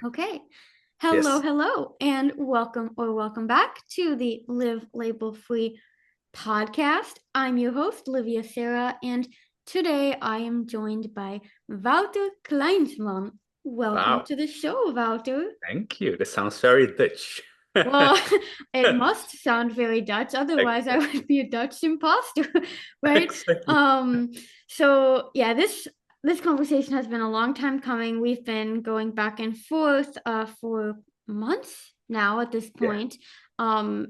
Okay. Hello, Yes. hello, and welcome back to the Live Label Free podcast. I'm your host, Livia Sara, and today I am joined by Wouter Kleinsman. Welcome Wow. to the show, Wouter. Thank you. This sounds very Dutch. Well, it must sound very Dutch, otherwise I Exactly. would be a Dutch imposter, right? Exactly. Um, so yeah, this conversation has been a long time coming. We've been going back and forth for months now at this Yeah. point. And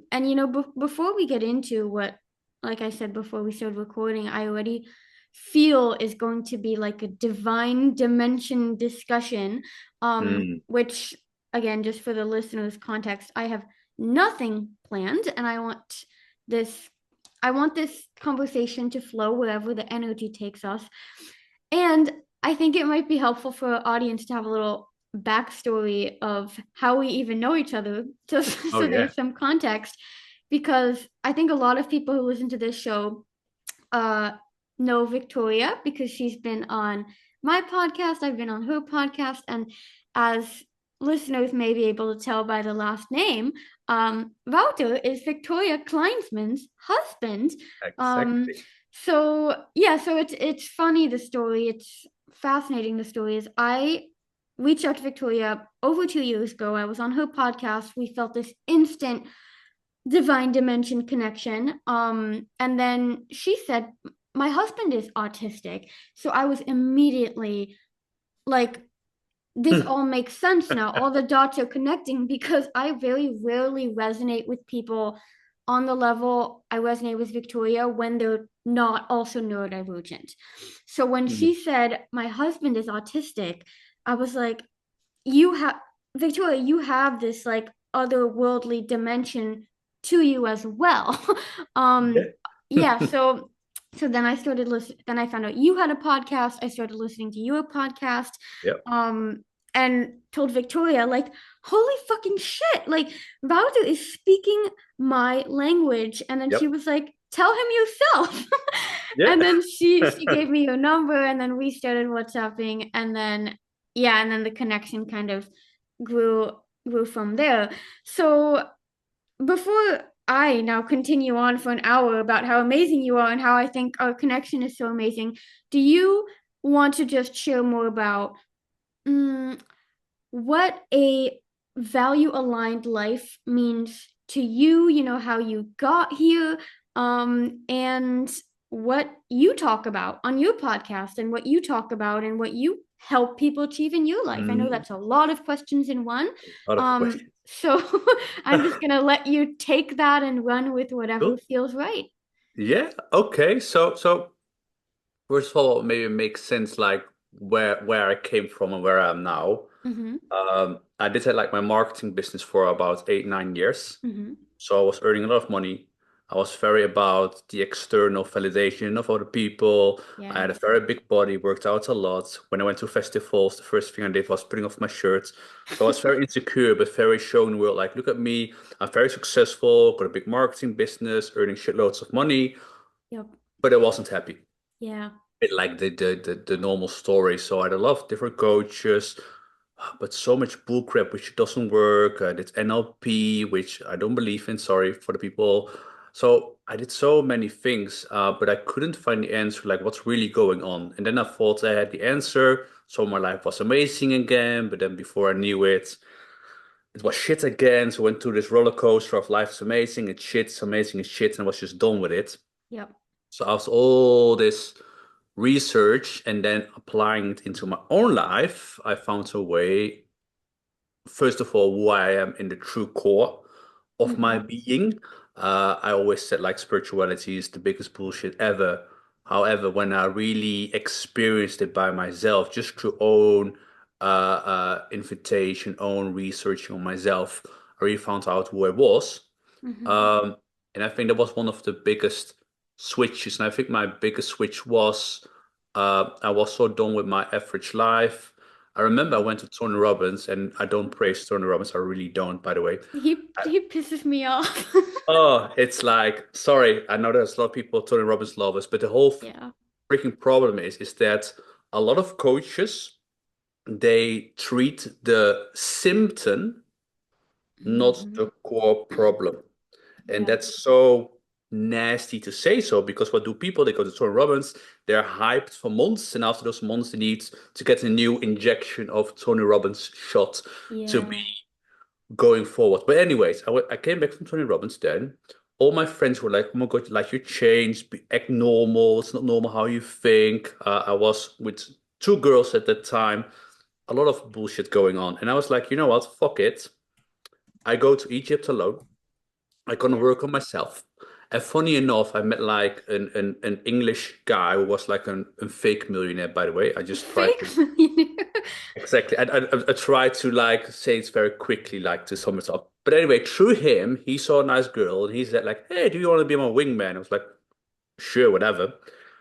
before we get into what, like I said before we started recording, I already feel is going to be like a divine dimension discussion, Mm. which again, just for the listeners' context, I have nothing planned, and this I want this conversation to flow wherever the energy takes us. And I think it might be helpful for our audience to have a little backstory of how we even know each other, just Oh so yeah. there's some context. Because I think a lot of people who listen to this show uh, know Victoria because she's been on my podcast. I've been on her podcast. And as listeners may be able to tell by the last name, Wouter is Victoria Kleinsman's husband. Um, Exactly. so it's funny the story. It's fascinating the story is I reached out to Victoria over 2 years ago. I was on her podcast. We felt this instant divine dimension connection. And then she said, my husband is autistic. So I was immediately like, this all makes sense now. All the dots are connecting because I very rarely resonate with people on the level I resonate with Victoria when they're not also neurodivergent. So when Mm. she said, my husband is autistic, I was like, you have Victoria, you have this like otherworldly dimension to you as well. um, Yeah. yeah, so then I started listening. Then I found out you had a podcast. I started listening to your podcast, Yep. um, and told Victoria like, "Holy fucking shit! Like Wouter is speaking my language." And then she Yep. was like, "Tell him yourself." Yeah. And then she gave me your number, and then we started WhatsApping, and then yeah, and then the connection kind of grew grew from there. So before I now continue on for an hour about how amazing you are and how I think our connection is so amazing, do you want to just share more about mm, what a value aligned life means to you, how you got here, and what you talk about on your podcast and what you talk about and what you help people achieve in your life. I know Mm. that's a lot of questions in one. A lot of questions. So I'm just gonna let you take that and run with whatever Cool. feels right. Yeah. Okay. So first of all, maybe it makes sense like where I came from and where I am now. Mm-hmm. I did had like my marketing business for about 8, 9 years. Mm-hmm. So I was earning a lot of money. I was very about the external validation of other people. I had a Yes. very big body, worked out a lot. When I went to festivals, the first thing I did was putting off my shirt. So I was very insecure, but very showing the world, like, look at me. I'm very successful, got a big marketing business, earning shitloads of money, Yep. but I wasn't happy. Yeah. Bit like the normal story. So I had a lot of different coaches, but so much bullcrap which doesn't work. I did NLP, which I don't believe in. Sorry for the people. So I did so many things, but I couldn't find the answer, like what's really going on. And then I thought I had the answer. So my life was amazing again. But then before I knew it, it was shit again. So I went through this roller coaster of life is amazing, it's shit, it's amazing, it's shit, and I was just done with it. Yep. So after all this research and then applying it into my own life, I found a way, first of all, who I am in the true core of my Mm-hmm. being. I always said like spirituality is the biggest bullshit ever. However, when I really experienced it by myself, just through own invitation, own researching on myself, I really found out who I was. Mm-hmm. Um, and I think that was one of the biggest switches. And I think my biggest switch was I was so done with my average life. I remember I Yeah. went to Tony Robbins, and I don't praise Tony Robbins. I really don't, by the way. He pisses me off. Oh, it's like, sorry, I know there's a lot of people, Tony Robbins lovers, but the whole Yeah. freaking problem is that a lot of coaches they treat the symptom, not Hmm. the core problem. And Yeah. that's so nasty to say so, because what do people? They go to Tony Robbins, they're hyped for months, and after those months, they need to get a new injection of Tony Robbins shot to be Yeah. going forward. But anyways, I came back from Tony Robbins then. All my friends were like, "Oh my God, like you changed, act normal. It's not normal how you think." I was with two girls at that time, a lot of bullshit going on, and I was like, you know what? Fuck it. I go to Egypt alone. I gonna Yeah. work on myself. And funny enough, I met like an English guy who was like a fake millionaire, by the way. I just tried to Fake millionaire. exactly. I tried to like say it very quickly, like to sum it up. But anyway, through him, he saw a nice girl and he said like, "Hey, do you want to be my wingman?" I was like, "Sure, whatever."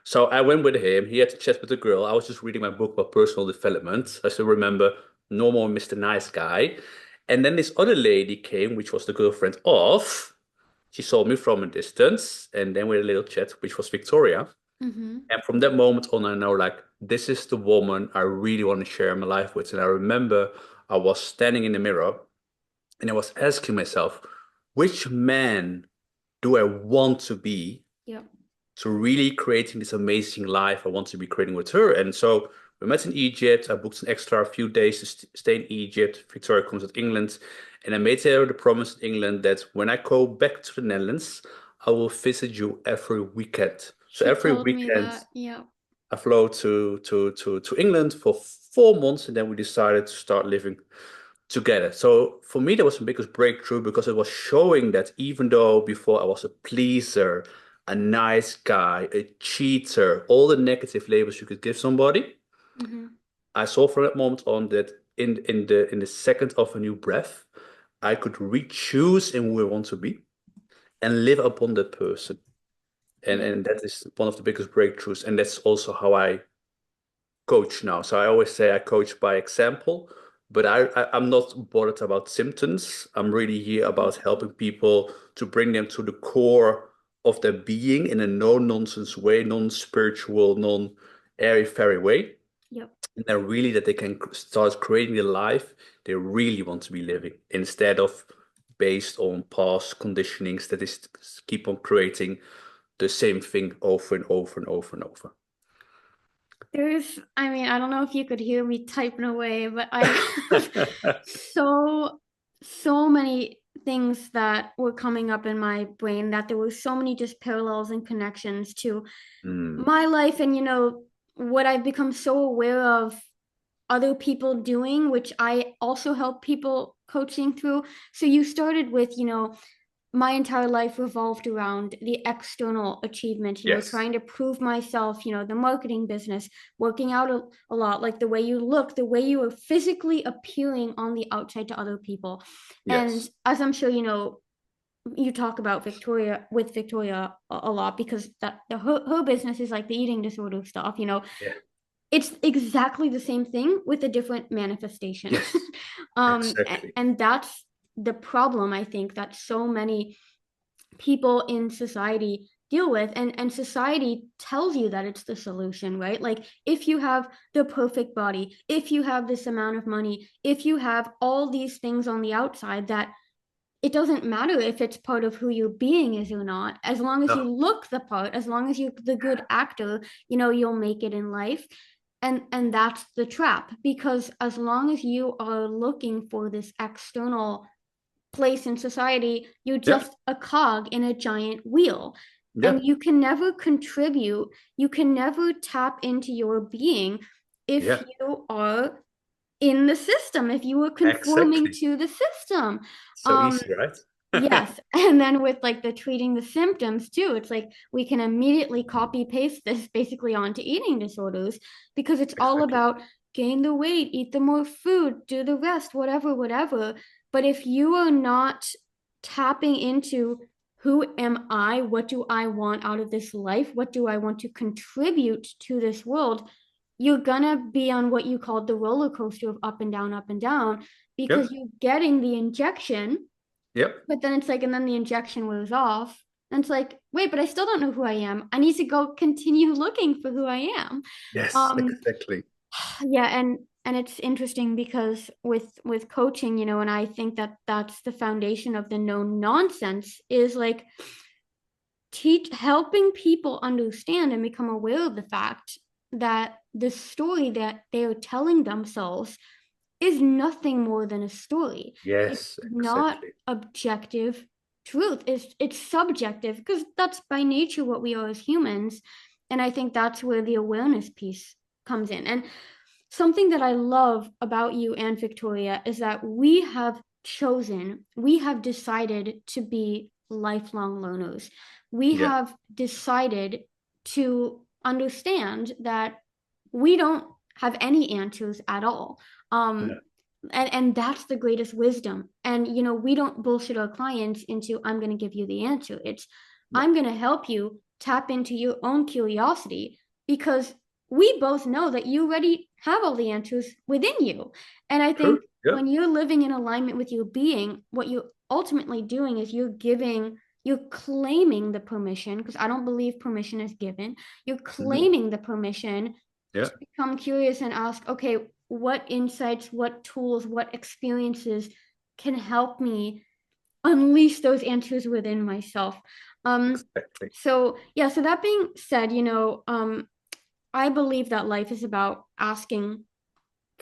So I went with him. He had to chat with the girl. I was just reading my book about personal development. I still remember normal Mr. Nice Guy. And then this other lady came, which was the girlfriend of. She saw me from a distance, and then we had a little chat, which was Victoria. Hmm. And from that moment on, I know like this is the woman I really want to share my life with. And I remember I was standing in the mirror and I was asking myself, which man do I want to be Yep. to really creating this amazing life I want to be creating with her? And so we met in Egypt. I booked an extra few days to stay in Egypt. Victoria comes to England, and I made her the promise in England that when I go back to the Netherlands, I will visit you every weekend. So She every told me weekend that. Yep. I flew to England for 4 months, and then we decided to start living together. So for me, that was the biggest breakthrough because it was showing that even though before I was a pleaser, a nice guy, a cheater, all the negative labels you could give somebody, Hmm. I saw from that moment on that in the second of a new breath, I could re-choose in who I want to be and live upon that person. And Yep. and that is one of the biggest breakthroughs. And that's also how I coach now. So I always say I coach by example, but I'm not bothered about symptoms. I'm really here about helping people to bring them to the core of their being in a no-nonsense way, non-spiritual, non-airy-fairy way. Yep. And then really that they can start creating the life they really want to be living instead of based on past conditionings that is keep on creating the same thing over and over and over and over. I mean, I don't know if you could hear me typing away, but I have so, so many things that were coming up in my brain that there were so many just parallels and connections to Hmm. my life and, what I've become so aware of other people doing, which I also help people coaching through. So you started with, my entire life revolved around the external achievement, Yes. trying to prove myself, the marketing business, working out a lot, like the way you look, the way you are physically appearing on the outside to other people. And Yes. as I'm sure you talk about Victoria a lot because her business is like the eating disorder stuff, Yeah. it's exactly the same thing with a different manifestation. Yes. And, Exactly. and that's the problem, I think, that so many people in society deal with, and society tells you that it's the solution, right? Like if you have the perfect body, if you have this amount of money, if you have all these things on the outside, that it doesn't matter if it's part of who your being is or not, as long as you No. look the part, as long as you're the good actor, you'll make it in life. And that's the trap, because as long as you are looking for this external place in society, you're Yeah. just a cog in a giant wheel. Yeah. And you can never contribute, you can never tap into your being if Yeah. you are in the system, if you are conforming Exactly. to the system. So Um, easy, right? Yes. And then with like the treating the symptoms too, it's like we can immediately copy paste this basically onto eating disorders because it's all Exactly. about gain the weight, eat the more food, do the rest, whatever, whatever. But if you are not tapping into who am I? What do I want out of this life? What do I want to contribute to this world? You're gonna be on what you called the roller coaster of up and down, because Yep. you're getting the injection, Yep. but then it's like, and then the injection wears off. And it's like, wait, but I still don't know who I am. I need to go continue looking for who I am. Yes, Um, exactly. yeah, and it's interesting because with coaching, you know, and I think that that's the foundation of the no nonsense is like helping people understand and become aware of the fact that the story that they are telling themselves is nothing more than a story. It's Yes, not exactly. objective truth. It's subjective because that's by nature what we are as humans. And I think that's where the awareness piece comes in. And something that I love about you and Victoria is that we have decided to be lifelong learners. We Yeah, have decided to understand that we don't have any answers at all. yeah, And that's the greatest wisdom. And you know, we don't bullshit our clients into I'm going to give you the answer. It's no, I'm going to help you tap into your own curiosity because we both know that you already have all the answers within you. And I true. think Yeah. when you're living in alignment with your being, what you're ultimately doing is you're claiming the permission, because I don't believe permission is given. You're Mhm. claiming the permission Yeah, to become curious and ask, okay, what insights, what tools, what experiences can help me unleash those answers within myself. Um, exactly. so yeah, so that being said, you know, I believe that life is about asking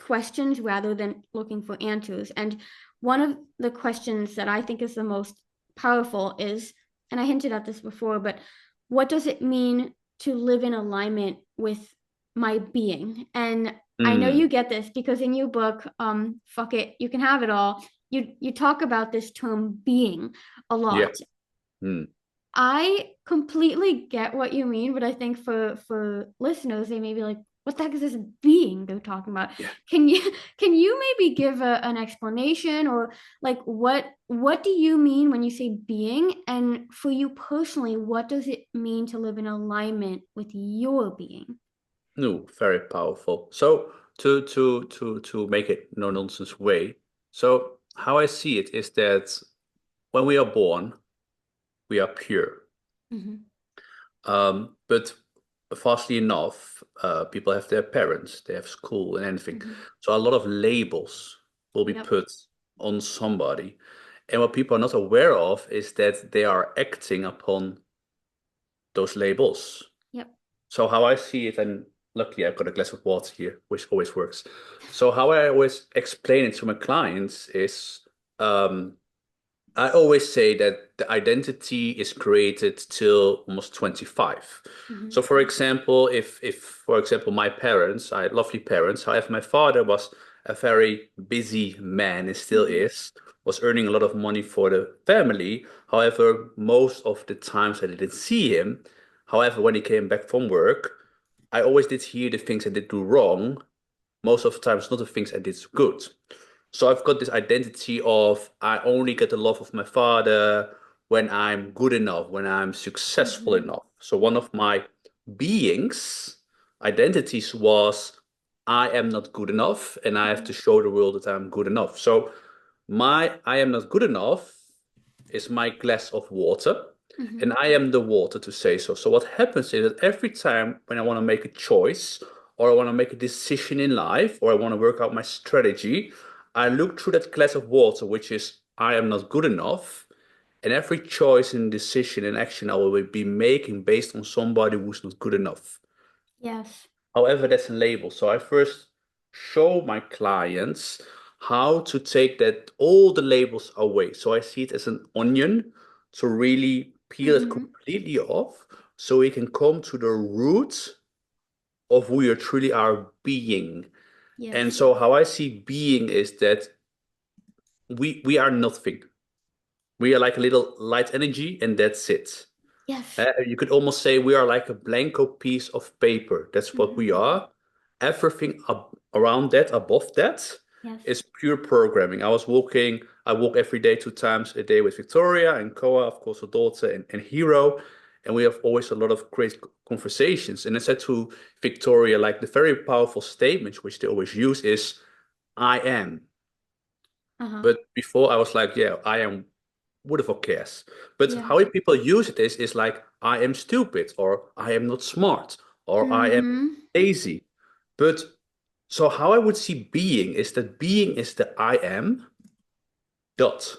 questions rather than looking for answers. And one of the questions that I think is the most powerful is, and I hinted at this before, but what does it mean to live in alignment with my being? And I know Mm, you get this because in your book, Fuck It, You Can Have It All, you talk about this term being a yeah. lot. Mm, I completely get what you mean, but I think for listeners, they may be like, "What the heck is this being they're talking about?" yeah. Can you can you maybe give an explanation or like what do you mean when you say being? And for you personally, what does it mean to live in alignment with your being? No, very powerful. So to make it no nonsense way. So how I see it is that when we are born, we are pure. Hmm. But vastly enough, people have their parents, they have school and anything. Hmm. So a lot of labels will be Yep. put on somebody. And what people are not aware of is that they are acting upon those labels. Yep. So how I see it, and luckily I've got a glass of water here, which always works. So how I always explain it to my clients is um, I always say that the identity is created till almost 25. Hmm. So for example, if for example my parents, I had lovely parents, however my father was a very busy man and still Hmm. is, was earning a lot of money for the family. However, most of the times I didn't see him. However, when he came back from work, I always did hear the things I did do wrong. Most of the times, not the things I did good. So I've got this identity of I only get the love of my father when I'm good enough, when I'm successful Hmm. enough. So one of my beings, identities was I am not good enough and I have to Hmm. show the world that I'm good enough. So my I am not good enough is my glass of water and Hmm. I am the water to say so. So what happens is that every time when I want to make a choice or I want to make a decision in life or I want to work out my strategy, I look through that glass of water, which is I am not good enough. And every choice and decision and action I will be making based on somebody who's not good enough. Yes. However, that's a label. So I first show my clients how to take that all the labels away. So I see it as an onion to really peel it Hmm. completely off so we can come to the root of who you truly are being. And Yes. so how I see being is that we are nothing. We are like a little light energy and that's it. Yes. You could almost say we are like a blanco piece of paper. That's what we Hmm. are. Everything up around that, above that, Yes. is pure programming. I walk every day 2 times a day with Victoria and Koa, of course, her daughter and Hero. And we have always a lot of great conversations. And I said to Victoria, like the very powerful statement which they always use is, I am. Uh-huh. But before I was like, yeah, I am who the fuck cares? But Yeah. how people use it is like I am stupid or I am not smart or I am Mm-hmm. lazy. But So how I would see being is that being is the I am dot.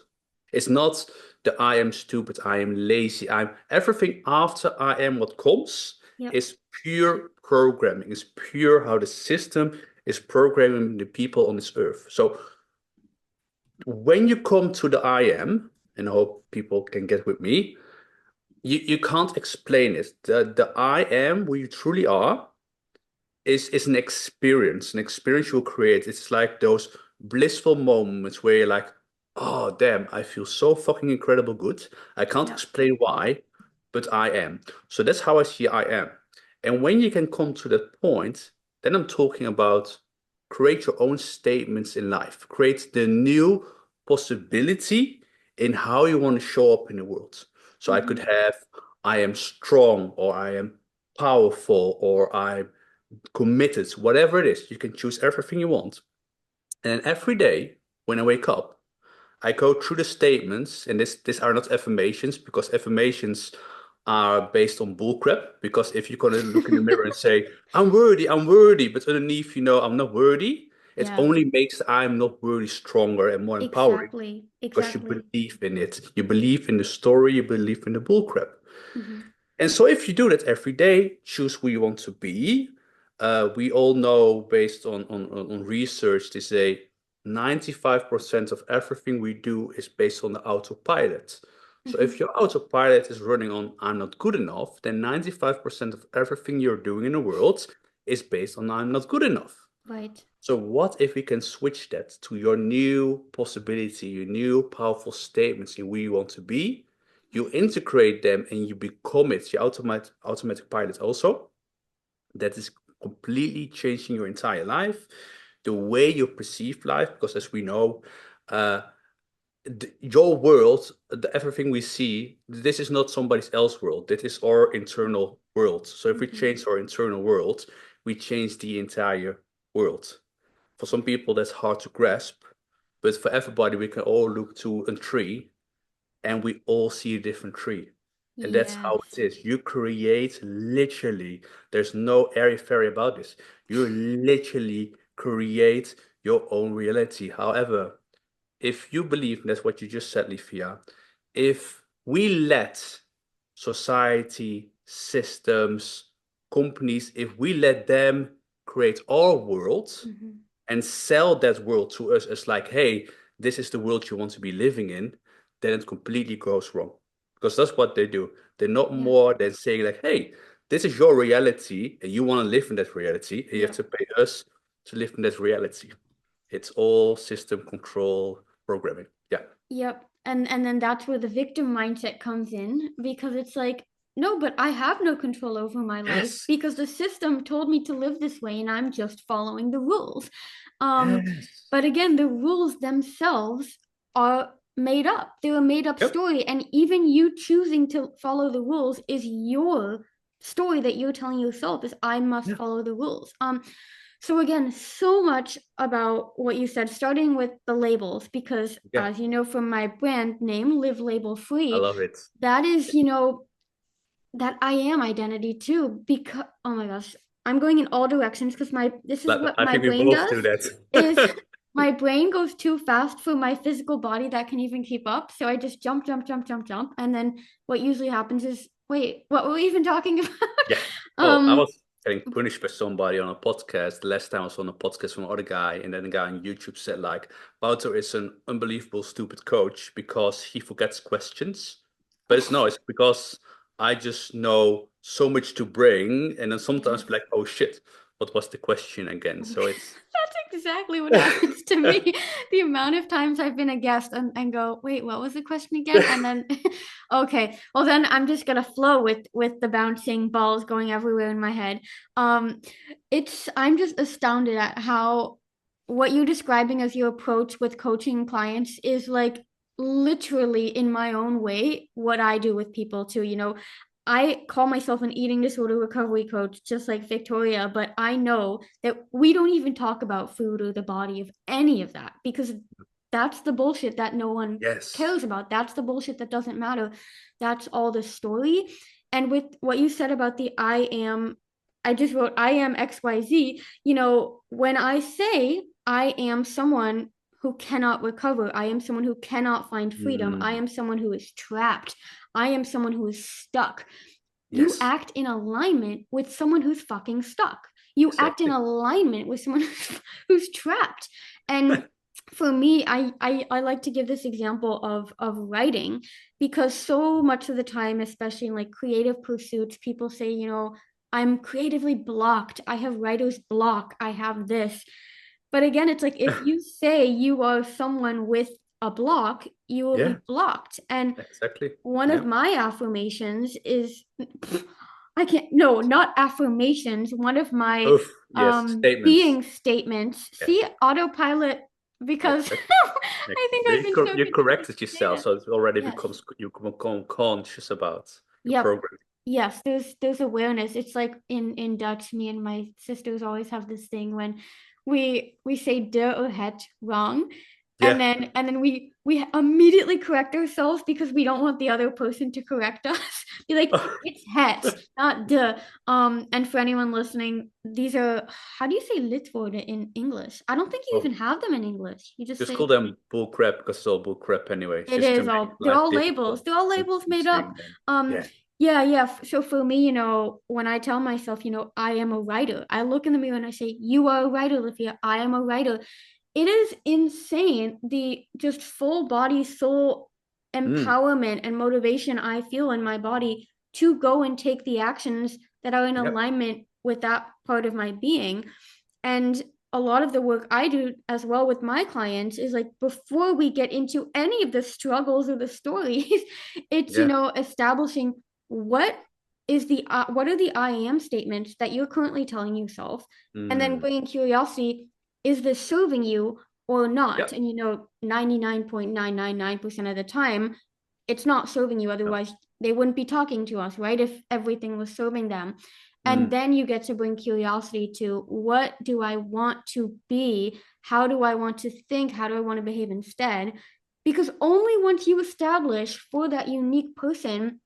It's not the I am stupid, I am lazy, I'm everything after I am what comes Yep. is pure programming, is pure how the system is programming the people on this earth. So when you come to the I am, and I hope people can get with me, you can't explain it. The I am, who you truly are, is an experience you'll create. It's like those blissful moments where you're like, oh damn, I feel so fucking incredible good. I can't Yep. explain why, but I am. So that's how I see I am. And when you can come to that point, then I'm talking about create your own statements in life, create the new possibility in how you want to show up in the world. So I could Hmm. have I am strong, or I am powerful, or I'm committed, whatever it is. You can choose everything you want. And every day when I wake up, I go through the statements, and these are not affirmations because affirmations are based on bullcrap. Because if you're gonna look in the mirror and say, I'm worthy, but underneath, I'm not worthy, it Yeah. only makes I'm not worthy stronger and more empowering Exactly. because you Exactly. believe in it. You believe in the story, you believe in the bullcrap. Hmm. And so if you do that every day, choose who you want to be. We all know based on research, they say 95% of everything we do is based on the autopilot. So if Hmm. your autopilot is running on I'm not good enough, then 95% of everything you're doing in the world is based on I'm not good enough. Right. So what if we can switch that to your new possibility, your new powerful statements in who you want to be? You integrate them and you become it, your automatic pilot also. That is completely changing your entire life, the way you perceive life, because as we know, uh, your world, everything we see, this is not somebody else's world. This is our internal world. So if we Hmm. change our internal world, we change the entire world. For some people, that's hard to grasp, but for everybody, we can all look to a tree and we all see a different tree. And that's how Yes. it is. You create literally, there's no airy fairy about this. You literally create your own reality. However, if you believe, and that's what you just said, Livia, if we let society, systems, companies, if we let them create our world Hmm. and sell that world to us as like, hey, this is the world you want to be living in, then it completely goes wrong. Because that's what they do. They're not Yeah. more than saying like, hey, this is your reality and you want to live in that reality and you have Yep. to pay us to live in that reality. It's all system control programming. Yeah. Yep. And then that's where the victim mindset comes in because it's like, no, but I have no control over my life Yes. because the system told me to live this way and I'm just following the rules. Um, Yes. but again, the rules themselves are made up. They're a made up Yep. story. And even you choosing to follow the rules is your story that you're telling yourself is I must Yeah. follow the rules. So again, so much about what you said, starting with the labels, because Yeah. as you know from my brand name, Live Label I Free, love it. that is, that I am identity too. Because oh my gosh, I'm going in all directions because my this is But what I my think we brain both does do is that. my brain goes too fast for my physical body that can even keep up. So I just jump, jump, jump, jump, jump. And then what usually happens is, wait, what were we even talking about? Yeah. Oh, I um was getting punished by somebody on a podcast. The last time I was on a podcast from another guy, and then the guy on YouTube said like, Wouter is an unbelievable stupid coach because he forgets questions. But it's no, it's because I just know so much to bring, and then sometimes yes. be like, oh shit, what was the question again? So it's That's exactly what happens to me. The amount of times I've been a guest and go, wait, what was the question again? And then, okay, well then I'm just gonna flow with the bouncing balls going everywhere in my head. Um, I'm just astounded at how what you're describing as your approach with coaching clients is like literally in my own way what I do with people too. I call myself an eating disorder recovery coach, just like Victoria, but I know that we don't even talk about food or the body of any of that because that's the bullshit that no one yes. cares about. That's the bullshit that doesn't matter. That's all the story. And with what you said about the I am I just wrote I am XYZ, when I say I am someone who cannot recover, I am someone who cannot find freedom, I Mm, am someone who is trapped, I am someone who is stuck. You yes, act in alignment with someone who's fucking stuck. You act in exactly. alignment with someone who's trapped. And for me, I like to give this example of writing, because so much of the time, especially in like creative pursuits, people say, I'm creatively blocked. I have writer's block. I have this. But again, it's like if you say you are someone with a block, you will Yeah, be blocked. And exactly. one of Yeah. my affirmations is I can't, no, not affirmations. One of my Oof, yes, statements. being statements. Yeah, See, autopilot, because exactly. I think I've been so You conditioned corrected to say yourself, that. so it already Yes. becomes you become conscious about your Yep. program. Yes, there's awareness. It's like in Dutch, me and my sisters always have this thing when we say de or het wrong, and Yeah. then we immediately correct ourselves because we don't want the other person to correct us. Be like, it's het, not de. And for anyone listening, these are, how do you say lidwoorden in English? I don't think you Oh, even have them in English. You just just say call them bull crap because it's all bull crap anyway. It's it just to is make all, they're life all labels. difficult, They're all labels made up. confusing, and Um, yeah. yeah, yeah. So for me, when I tell myself, I am a writer, I look in the mirror and I say, you are a writer, Livia. I am a writer. It is insane the just full body, soul Mm, empowerment and motivation I feel in my body to go and take the actions that are in yep. alignment with that part of my being. And a lot of the work I do as well with my clients is like before we get into any of the struggles or the stories, it's Yeah. establishing what what are the I am statements that you're currently telling yourself, and then Mm, bringing curiosity, is this serving you or not? yep. And 99.999% of the time it's not serving you, No. otherwise they wouldn't be talking to us, right, if everything was serving them. And Mm, then you get to bring curiosity to, what do I want to be, how do I want to think, how do I want to behave instead, because only once you establish for that unique person,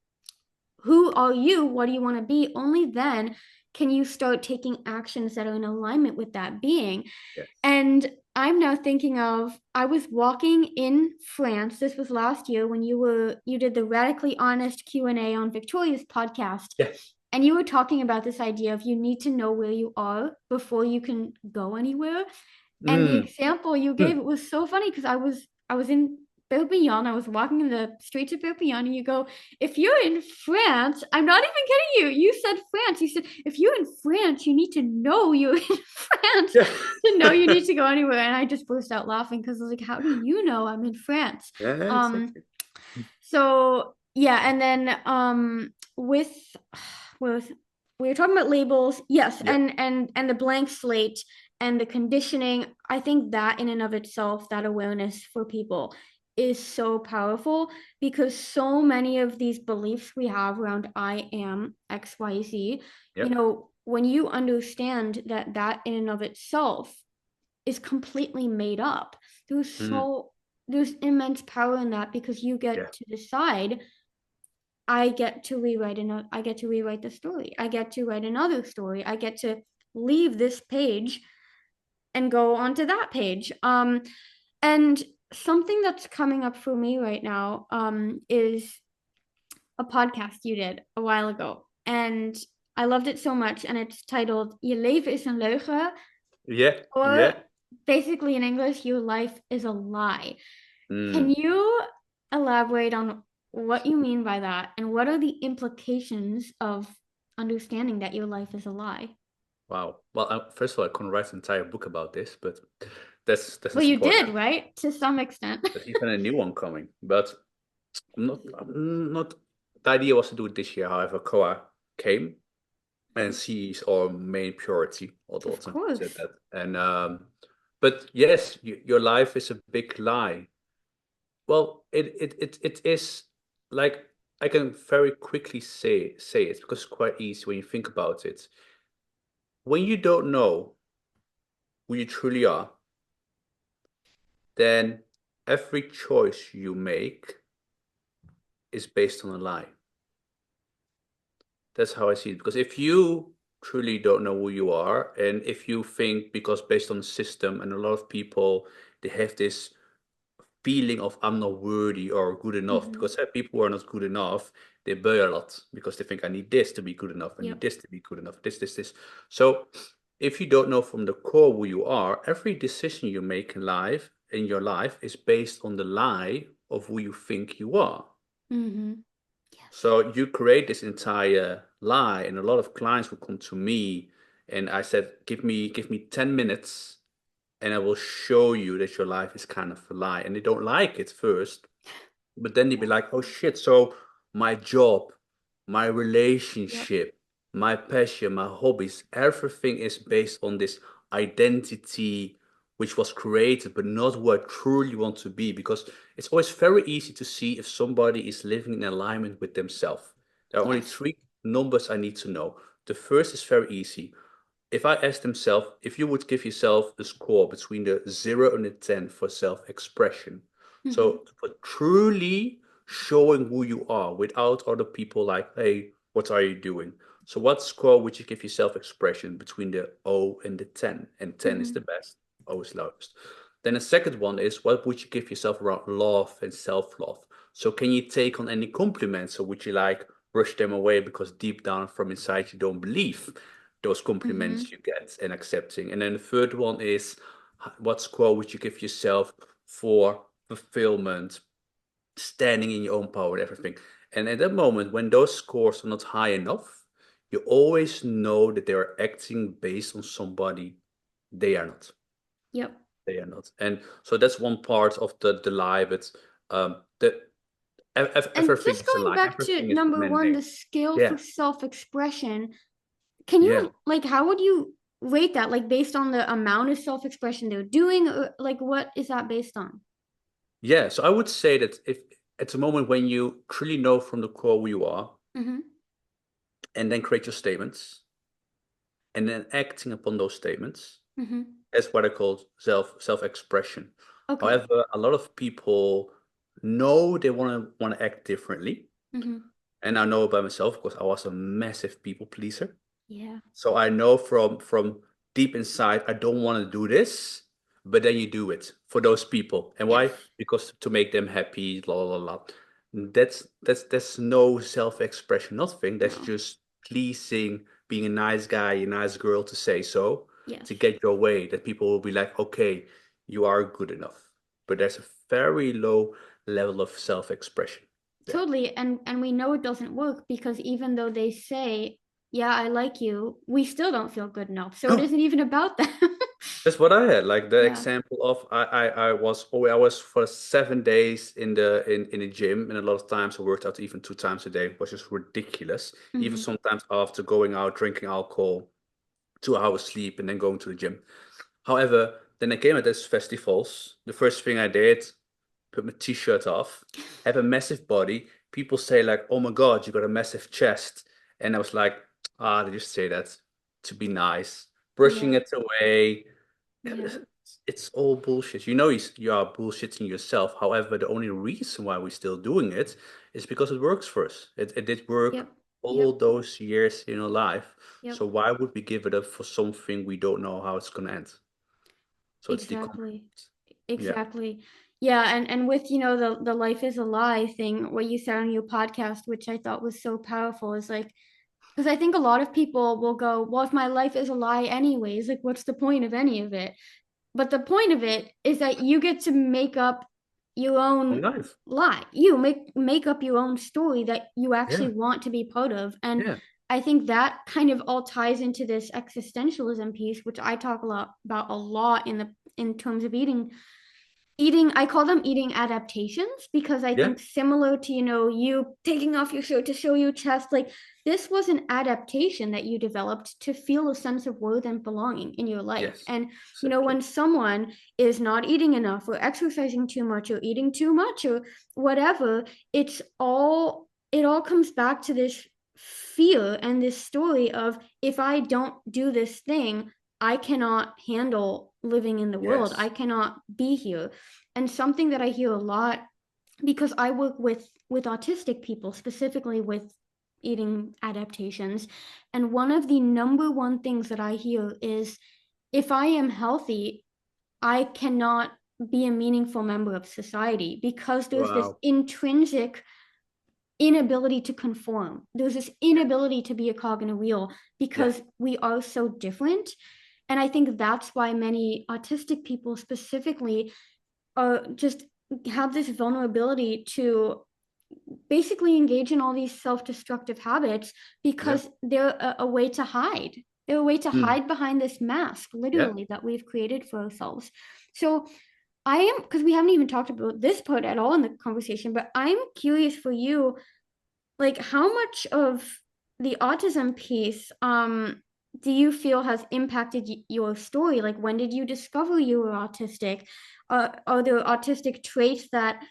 who are you, what do you want to be, only then can you start taking actions that are in alignment with that being. yes. And I'm now thinking of, I was walking in France. This was last year when you did the Radically Honest Q&A on Victoria's podcast. Yeah. And you were talking about this idea of you need to know where you are before you can go anywhere. And the Mm, example you gave, mm. it was so funny because I was in Perpignan. I was walking in the streets of Perpignan, and you go, if you're in France, I'm not even kidding you. You said France. You said if you're in France, you need to know you're in France Yeah. to know you need to go anywhere. And I just burst out laughing because I was like, how do you know I'm in France? Yeah, Um, exactly. so yeah, and then with with we were talking about labels, yes, Yeah. and the blank slate and the conditioning. I think that in and of itself, that awareness for people is so powerful, because so many of these beliefs we have around I am XYZ, Yeah. when you understand that in and of itself is completely made up, there's Mm, so there's immense power in that, because you yeah. get to decide, I get to rewrite the story. I get to write another story. I get to leave this page and go onto that page. And something that's coming up for me right now is a podcast you did a while ago. And I loved it so much. And it's titled Je leven is een leugen, Yeah. or Yeah. basically in English, your life is a lie. Can Mm, you elaborate on what you mean by that, and what are the implications of understanding that your life is a lie? wow. Well, first of all, I couldn't write an entire book about this, but that's Well, not you did, important. right? To some extent. There's even a new one coming, but I'm not. The idea was to do it this year. However, Koa came, and she's our main priority. Although Of some people said course. that, and but yes, your life is a big lie. Well, it is like I can very quickly say it because it's quite easy when you think about it. When you don't know who you truly are, then every choice you make is based on a lie. That's how I see it. Because if you truly don't know who you are. And if you think, because based on the system, and a lot of people, they have this feeling of I'm not worthy or good enough, Mm-hmm. because people who are not good enough, they buy a lot because they think I need this to be good enough, I need Yep. this to be good enough, this. So if you don't know from the core who you are, every decision you make in your life is based on the lie of who you think you are. Mm-hmm. Yes. So you create this entire lie, and a lot of clients will come to me and I said, give me 10 minutes and I will show you that your life is kind of a lie. And they don't like it first, but then they'd be Yes. like, oh shit, so my job, my Yep. relationship, my passion, my hobbies, everything is based on this identity which was created, but not who I truly want to be. Because it's always very easy to see if somebody is living in alignment with themselves. There are only Yes. three numbers I need to know. The first is very easy. If I asked himself, if you would give yourself a score between the 0 and the 10 for self-expression, Mm-hmm. so for truly showing who you are without other people like, hey, what are you doing? So what score would you give your self-expression between the O and the 10? And 10 is Mm-hmm. the best, O is lowest. Then the second one is, what would you give yourself around love and self-love? So can you take on any compliments, or would you like brush them away because deep down from inside you don't believe those Mm-hmm. compliments you get, and accepting? And then the third one is, what score would you give yourself for fulfillment, standing in your own power, and everything? And at that moment, when those scores are not high enough, you always know that they are acting based on somebody they are not. Yep. They are not. And so that's one part of the lie, but the And everything just is a going lie. back to Everything is number one, man-made. the scale Yeah, for self-expression, can yeah, you, like, how would you rate that? Like, based on the amount of self-expression they're doing, or like, what is that based on? yeah. So I would say that if at a moment when you truly know from the core who you are, Mm-hmm. and then create your statements, and then acting upon those statements, Mm-hmm. that's what I call self-expression. Okay. However, a lot of people know they want to act differently, Mm-hmm. and I know by myself because I was a massive people pleaser. Yeah. So I know from deep inside, I don't want to do this, but then you do it for those people. And Yes. why? Because to make them happy, la la la. That's no self-expression, nothing. That's No. just pleasing, being a nice guy, a nice girl to say so, Yes. to get your way, that people will be like, okay, you are good enough. But there's a very low level of self-expression there. Totally. And we know it doesn't work because even though they say, yeah, I like you, we still don't feel good enough. So it isn't even about them. That's what I had. Like the Yeah. example of I was for 7 days in the gym, and a lot of times I worked out even 2 times a day, which is ridiculous. Even Mm-hmm. sometimes after going out drinking alcohol, 2 hours sleep, and then going to the gym. However, then I came at this festivals. The first thing I did, put my t-shirt off, have a massive body. People say like, "Oh my God, you got a massive chest," and I was like, "Ah, they just say that to be nice." Brushing Yeah. it away. Yeah. It's all bullshit. You know you are bullshitting yourself. However, the only reason why we're still doing it is because it works for us. It did work Yep. all Yep. those years in our life. Yep. So why would we give it up for something we don't know how it's gonna end? So it's the Exactly. conflict. Yeah. Exactly. Yeah, and with, the life is a lie thing, what you said on your podcast, which I thought was so powerful, is like, because I think a lot of people will go, well, if my life is a lie anyways, like, what's the point of any of it? But the point of it is that you get to make up your On own life. lie. You make up your own story that you actually Yeah. want to be part of. And Yeah. I think that kind of all ties into this existentialism piece, which I talk a lot in terms of eating. I call them eating adaptations because I Yeah. think similar to, you taking off your shirt to show your chest, like, this was an adaptation that you developed to feel a sense of worth and belonging in your life. Yes. And Exactly. when someone is not eating enough or exercising too much or eating too much or whatever, it all comes back to this fear and this story of, if I don't do this thing, I cannot handle living in the world. I Yes. cannot be here. And something that I hear a lot, because I work with autistic people, specifically with eating adaptations. And one of the number one things that I hear is if I am healthy, I cannot be a meaningful member of society because there's this Wow. intrinsic inability to conform. There's this inability to be a cog in a wheel Yeah. because we are so different. And I think that's why many autistic people specifically are just have this vulnerability to basically engage in all these self-destructive habits Yeah. because they're a way to hide. They're a way to Mm. hide behind this mask, Yeah. literally, that we've created for ourselves. So I am, because we haven't even talked about this part at all in the conversation, but I'm curious for you, like how much of the autism piece do you feel has impacted your story? Like when did you discover you were autistic? Are there autistic traits that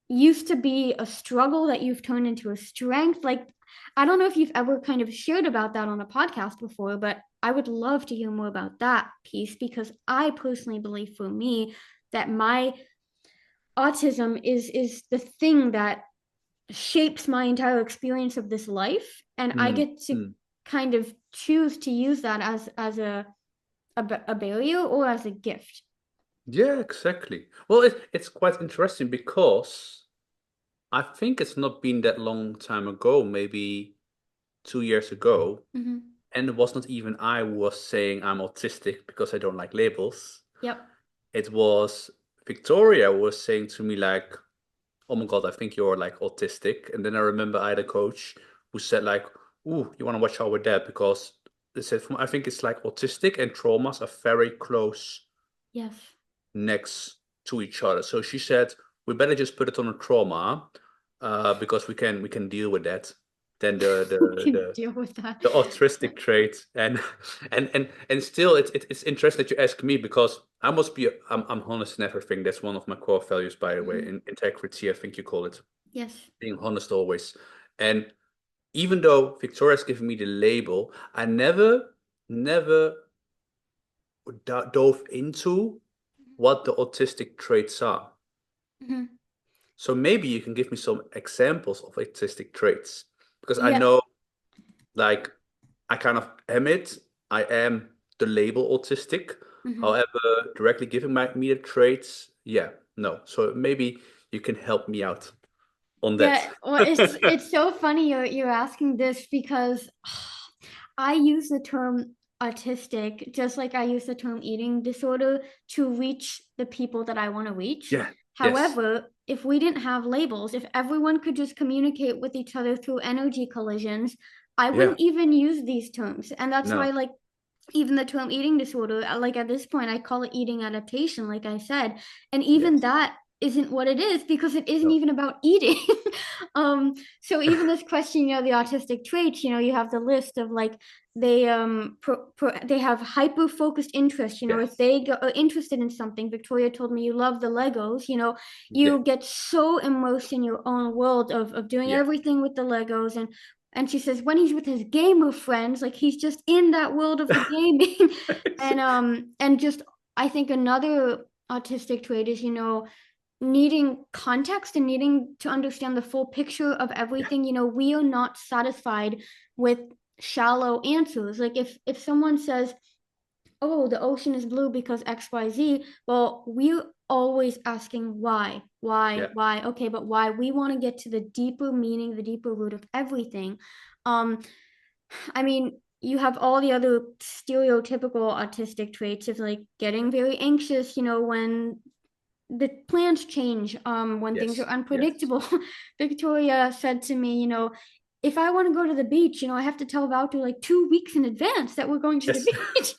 used to be a struggle that you've turned into a strength? Like, I don't know if you've ever kind of shared about that on a podcast before, but I would love to hear more about that piece because I personally believe for me that my autism is the thing that shapes my entire experience of this life, and I Mm. get to Mm. kind of choose to use that as a barrier or as a gift. Yeah, exactly. Well, it's quite interesting because I think it's not been that long time ago, maybe 2 years ago, Mm-hmm. and it was not even I who was saying I'm autistic because I don't like labels. Yep. It was Victoria who was saying to me like, "Oh my God, I think you're like autistic." And then I remember I had a coach who said like, "Ooh, you want to watch out with that because they said I think it's like autistic and traumas are very close Yes. next to each other." So she said, "We better just put it on a trauma, because we can deal with that than the We the can the deal with that. the autistic trait." And and still, it's interesting that you ask me because I must be I'm honest in everything. That's one of my core values, by the way, Mm-hmm. in integrity, I think you call it, Yes. being honest always. And even though Victoria's given me the label, I never dove into what the autistic traits are. Mm-hmm. So maybe you can give me some examples of autistic traits because I Yeah. know, like, I kind of am it. I am the label autistic. Mm-hmm. However, directly giving me the traits, yeah, no. So maybe you can help me out on that. Yeah, well, it's so funny you're asking this because I use the term autistic just like I use the term eating disorder to reach the people that I want to reach. Yeah. Yes. However, if we didn't have labels, if everyone could just communicate with each other through energy collisions, I Yeah. wouldn't even use these terms. And that's why, No. like, even the term eating disorder, like at this point, I call it eating adaptation, like I said. And even Yes. that isn't what it is because it isn't No. even about eating. So even this question, the autistic traits, you have the list of like they have hyper focused interest. If Yes. they are interested in something, Victoria told me you love the Legos. Yeah. You get so immersed in your own world of doing Yeah. everything with the Legos, and she says when he's with his gamer friends, like he's just in that world of the gaming. And just I think another autistic trait is, needing context and needing to understand the full picture of Yeah. everything. We are not satisfied with shallow answers. Like if someone says, oh, the ocean is blue because XYZ. Well, we're always asking why, why, Yeah. why. Okay, but why? We want to get to the deeper meaning, the deeper root of everything. Um, I mean, you have all the other stereotypical autistic traits of like getting very anxious, when the plans change, when things are Yes. Yes. unpredictable. Victoria said to me, if I want to go to the beach, I have to tell Wouter like 2 weeks in advance that we're going to the Yes. beach.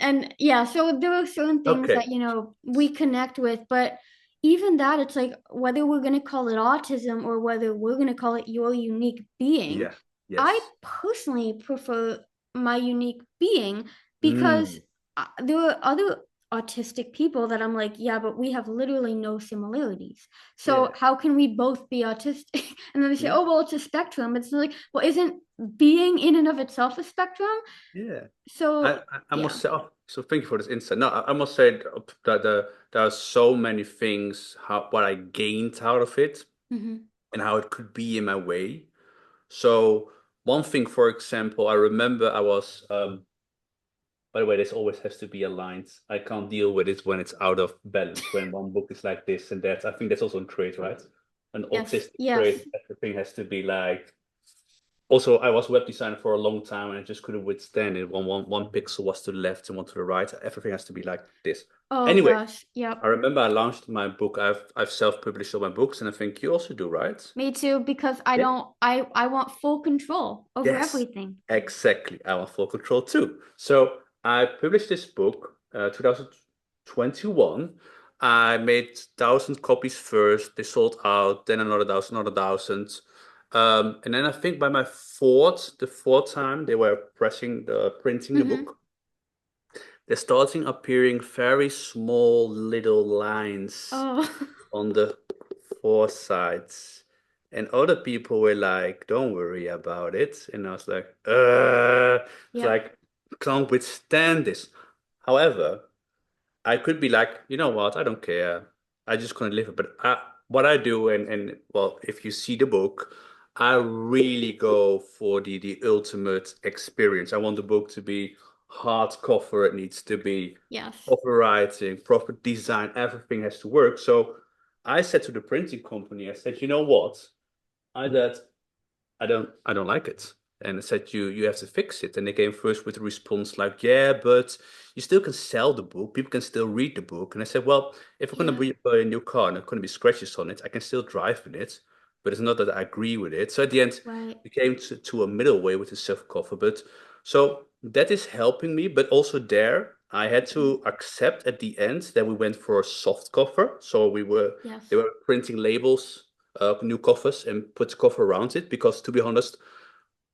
And yeah, so there are certain things Okay. that, we connect with, but even that, it's like whether we're going to call it autism or whether we're going to call it your unique being. Yeah. I Yes. personally prefer my unique being because Mm. there are other autistic people that I'm like, yeah, but we have literally no similarities. So Yeah. how can we both be autistic? And then they say, Yeah. oh, well, it's a spectrum. It's like, well, isn't being in and of itself a spectrum? Yeah. I, So I yeah. must say, oh, so thank you for this insight. No, I must say that there are so many things what I gained out of it Mm-hmm. and how it could be in my way. So one thing, for example, I remember I was by the way, this always has to be aligned. I can't deal with it when it's out of balance, when one book is like this and that. I think that's also a trait, right? An Yes, autistic trait, yes. everything has to be like. Also, I was a web designer for a long time and I just couldn't withstand it. One pixel was to the left and one to the right. Everything has to be like this. Oh Anyway, gosh, I yep. remember I launched my book. I've self-published all my books, and I think you also do, right? Me too, because Yeah. I want full control over Yes, everything. exactly. I want full control too. So I published this book, 2021. I made 1,000 copies first. They sold out, then another thousand, another thousand. And then I think by the fourth time they were printing the Mm-hmm. book, they're starting appearing very small little lines Oh, on the four sides. And other people were like, don't worry about it. And I was like, it's yep. like, can't withstand this. However, I could be like, you know what? I don't care. I just gonna live it. But what I do, and well, if you see the book, I really go for the ultimate experience. I want the book to be hardcover. It needs to be Yes. proper writing, proper design. Everything has to work. So I said to the printing company, I said, you know what? I said, I don't like it. And I said, you have to fix it. And they came first with a response like, yeah, but you still can sell the book. People can still read the book. And I said, well, if I'm going Yeah. to buy a new car and there's going to be scratches on it, I can still drive in it. But it's not that I agree with it. So at the end, Right. we came to a middle way with the soft cover. But so that is helping me. But also there, I had Mhm. to accept at the end that we went for a soft cover. So they Yes. were printing labels, new covers, and put the cover around it because, to be honest,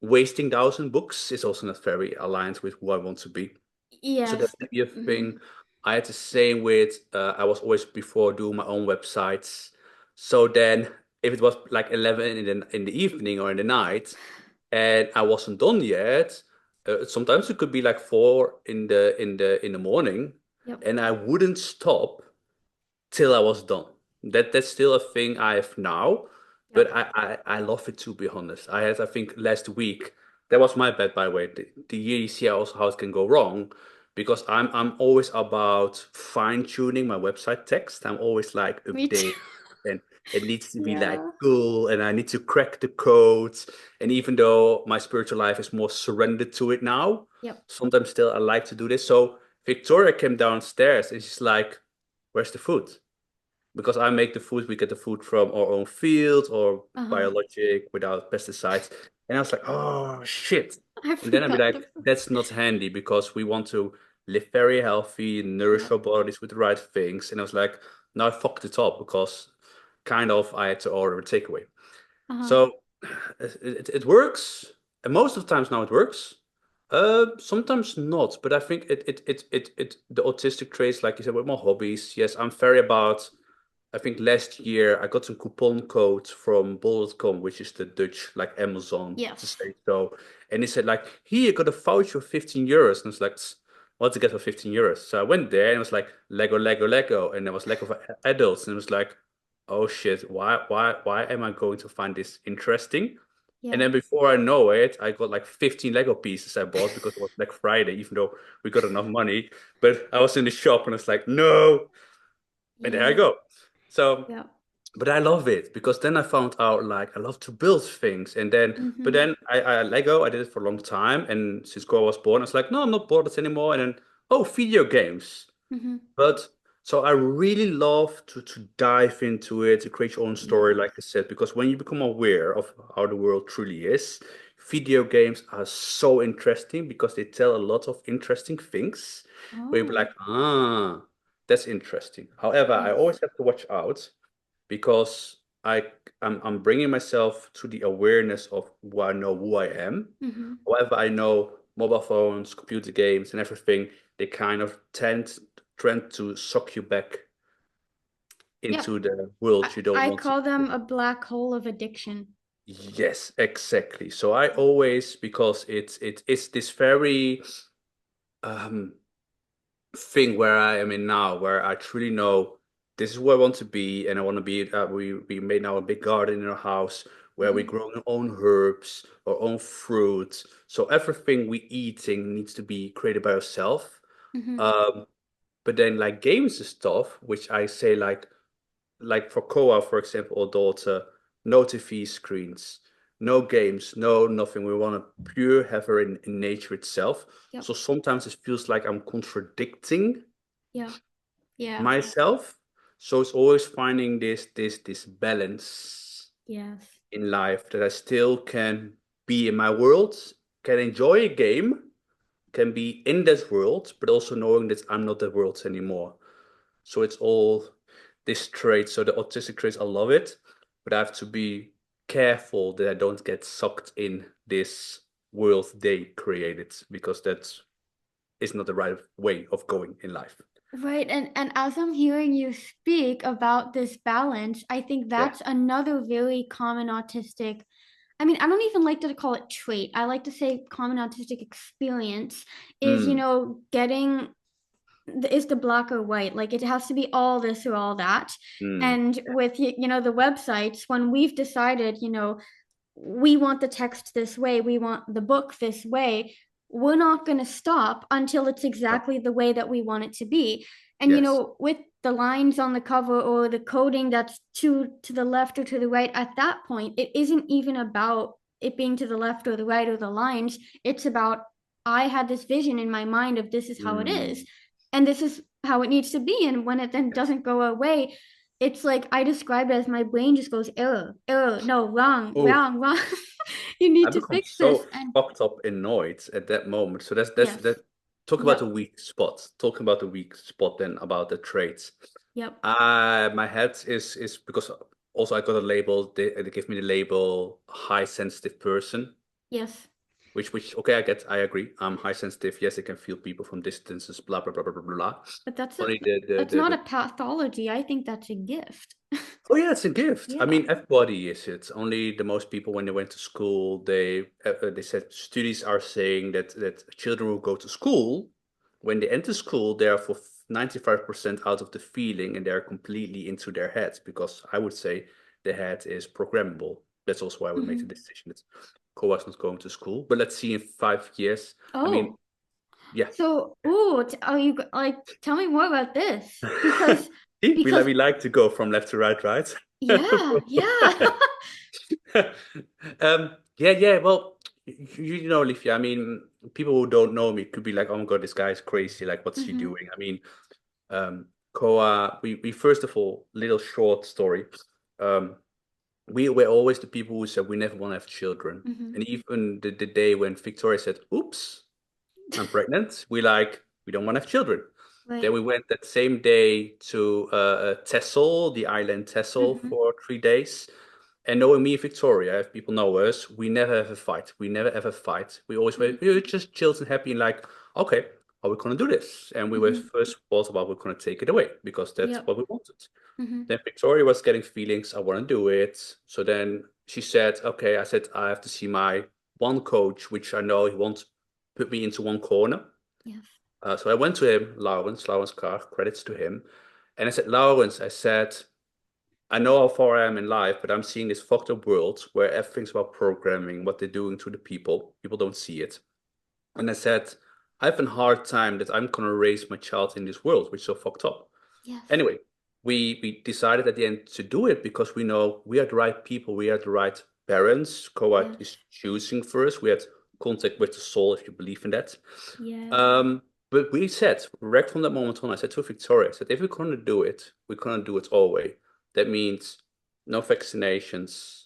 wasting 1,000 books is also not very aligned with who I want to be. So Yes. that's maybe a Hmm. thing. I had the same with I was always before doing my own websites. So then if it was like 11 in the evening or in the night and I wasn't done yet, sometimes it could be like 4 in the morning Yep. and I wouldn't stop till I was done. That's still a thing I have now, but Yep. I love it to be honest. I think last week that was my bad by the way. The year you see also how it can go wrong because I'm always about fine tuning my website text. I'm always like Me too. update and it needs to be like Yeah. cool and I need to crack the codes. And even though my spiritual life is more surrendered to it now, Yep. sometimes still I like to do this. So Victoria came downstairs and she's like, where's the food? Because I make the food, we get the food from our own field or Uh-huh. biologic without pesticides. And I was like, oh shit. I And then I'd be forgot like, the. that's not handy because we want to live very healthy, nourish Yep. our bodies with the right things. And I was like, now I fucked it up because kind of I had to order a takeaway. Uh-huh. So it works. And most of the times now it works. Sometimes not, but I think the autistic traits, like you said, with my hobbies. Yes, I'm very about. I think last year I got some coupon code from bol.com, which is the Dutch like Amazon to Yes. say so. And he said like, here you got a voucher of 15 euros. And it's like, what to get for 15 euros? So I went there and it was like Lego, Lego, Lego. And there was Lego for adults. And it was like, oh shit, why am I going to find this interesting? And Yep. then before I know it, I got like 15 Lego pieces I bought because it was Black Friday, even though we got enough money. But I was in the shop and it's like, no. And there I Yeah. go. So, Yep. but I love it because then I found out like I love to build things. And then, but Mm-hmm. then I Lego, I did it for a long time. And since Cora was born, I was like, no, I'm not bored of it anymore. And then, oh, video games. Mm-hmm. But so I really love to dive into it, to create your own story, Yes. like I said, because when you become aware of how the world truly is, video games are so interesting because they tell a lot of interesting things. Where you're Oh. like, that's interesting. However, I Yes. always have to watch out because I'm bringing myself to the awareness of who I know who I am. Mm-hmm. However, I know mobile phones, computer games, and everything, they kind of trend to suck you back Yep. into the world you don't I want to call be. them a black hole of addiction. Yes, exactly. So I always, because it's this very um thing where I am in now, where I truly know. this is where I want to be, and I want to be. We made now a big garden in our house where we Hmm. grow our own herbs, our own fruits. So everything we eating needs to be created by ourselves. Hmm. Um, but then like games and stuff, which I say like for Koa, for example, or daughter, no TV screens, no games, no nothing. We want to pure have her in nature itself. Yep. So sometimes it feels like I'm contradicting Yeah. Yeah. myself. So it's always finding this balance Yes. in life that I still can be in my world, can enjoy a game, can be in this world, but also knowing that I'm not that world anymore. So it's all this trait. So the autistic traits, I love it, but I have to be careful that I don't get sucked in this world they created because that is not the right way of going in life. Right. And as I'm hearing you speak about this balance, I think Yeah. that's another very common autistic. I mean, I don't even like to call it trait. I like to say common autistic experience is, Mm, getting is the black or white. Like it has to be all this or all that. mm, And with the websites, when we've decided, we want the text this way, we want the book this way, we're not going to stop until it's no, exactly the way that we want it to be. And yes. with the lines on the cover or the coding that's to the left or to the right, at that point it isn't even about it being to the left or the right or the lines. It's about, I had this vision in my mind of this is how it is Mm, and this is how it needs to be, and when it then yes. doesn't go away, it's like I describe it as my brain just goes error, error, no, wrong, Oh, wrong, wrong. You I need to become fix this. so And fucked up annoyed at that moment. So that's yes, that. Talk about the yep, weak spot. Talking about the weak spot, then about the traits. yep, My head is because also I got a label. They give me the label high sensitive person, yes. which okay, I get. I agree. I'm high sensitive. Yes, I can feel people from distances. Blah blah blah blah blah blah. But Only the that's the not a the pathology. I think that's a gift. Oh yeah, it's a gift. I Yeah. mean, everybody is it. Only the most people when they went to school, they said studies are saying that children who go to school, when they enter school, they are for 95% out of the feeling and they're completely into their head because I would say the head is programmable. That's also why we made the Hmm. decision that Koa's not going to school. But let's see in 5 years. I mean, Oh, yeah. so are you like? Tell me more about this because See, we like because we like to go from left to right, right? yeah, yeah. Yeah. Well, you know, Livia. I mean, people who don't know me could be like, "Oh my God, this guy is crazy. Like, what's he Hmm. doing?" I mean, Koa. We first of all, little short story. Um, we were always the people who said we never want to have children, Hmm. and even the day when Victoria said, "Oops, I'm pregnant," we don't want to have children. Then Right. we went that same day to Texel, the island Texel, Hmm. for 3 days. And knowing me and Victoria, if people know us, we never have a fight. We never ever fight. We always were Hmm. we were just chilled and happy and like, okay, how are we gonna do this? And we were Hmm. first thought about we're gonna take it away because that's Yep. what we wanted. Hmm. Then Victoria was getting feelings, I want to do it. So then she said, okay, I said I have to see my one coach, which I know he won't put me into one corner. Yes. So I went to him, Lawrence Carr, credits to him. And I said, Lawrence, I said, I know how far I am in life, but I'm seeing this fucked up world where everything's about programming, what they're doing to the people. People don't see it. And I said, I have a hard time that I'm gonna raise my child in this world, which is so fucked up. Yes. Anyway, we decided at the end to do it because we know we are the right people, we are the right parents. Coat Yes. is choosing for us. We had contact with the soul, if you believe in that. Yes. Um, but we said, right from that moment on, I said to Victoria, I said, if we're going to do it, we're going to do it all way. That means no vaccinations,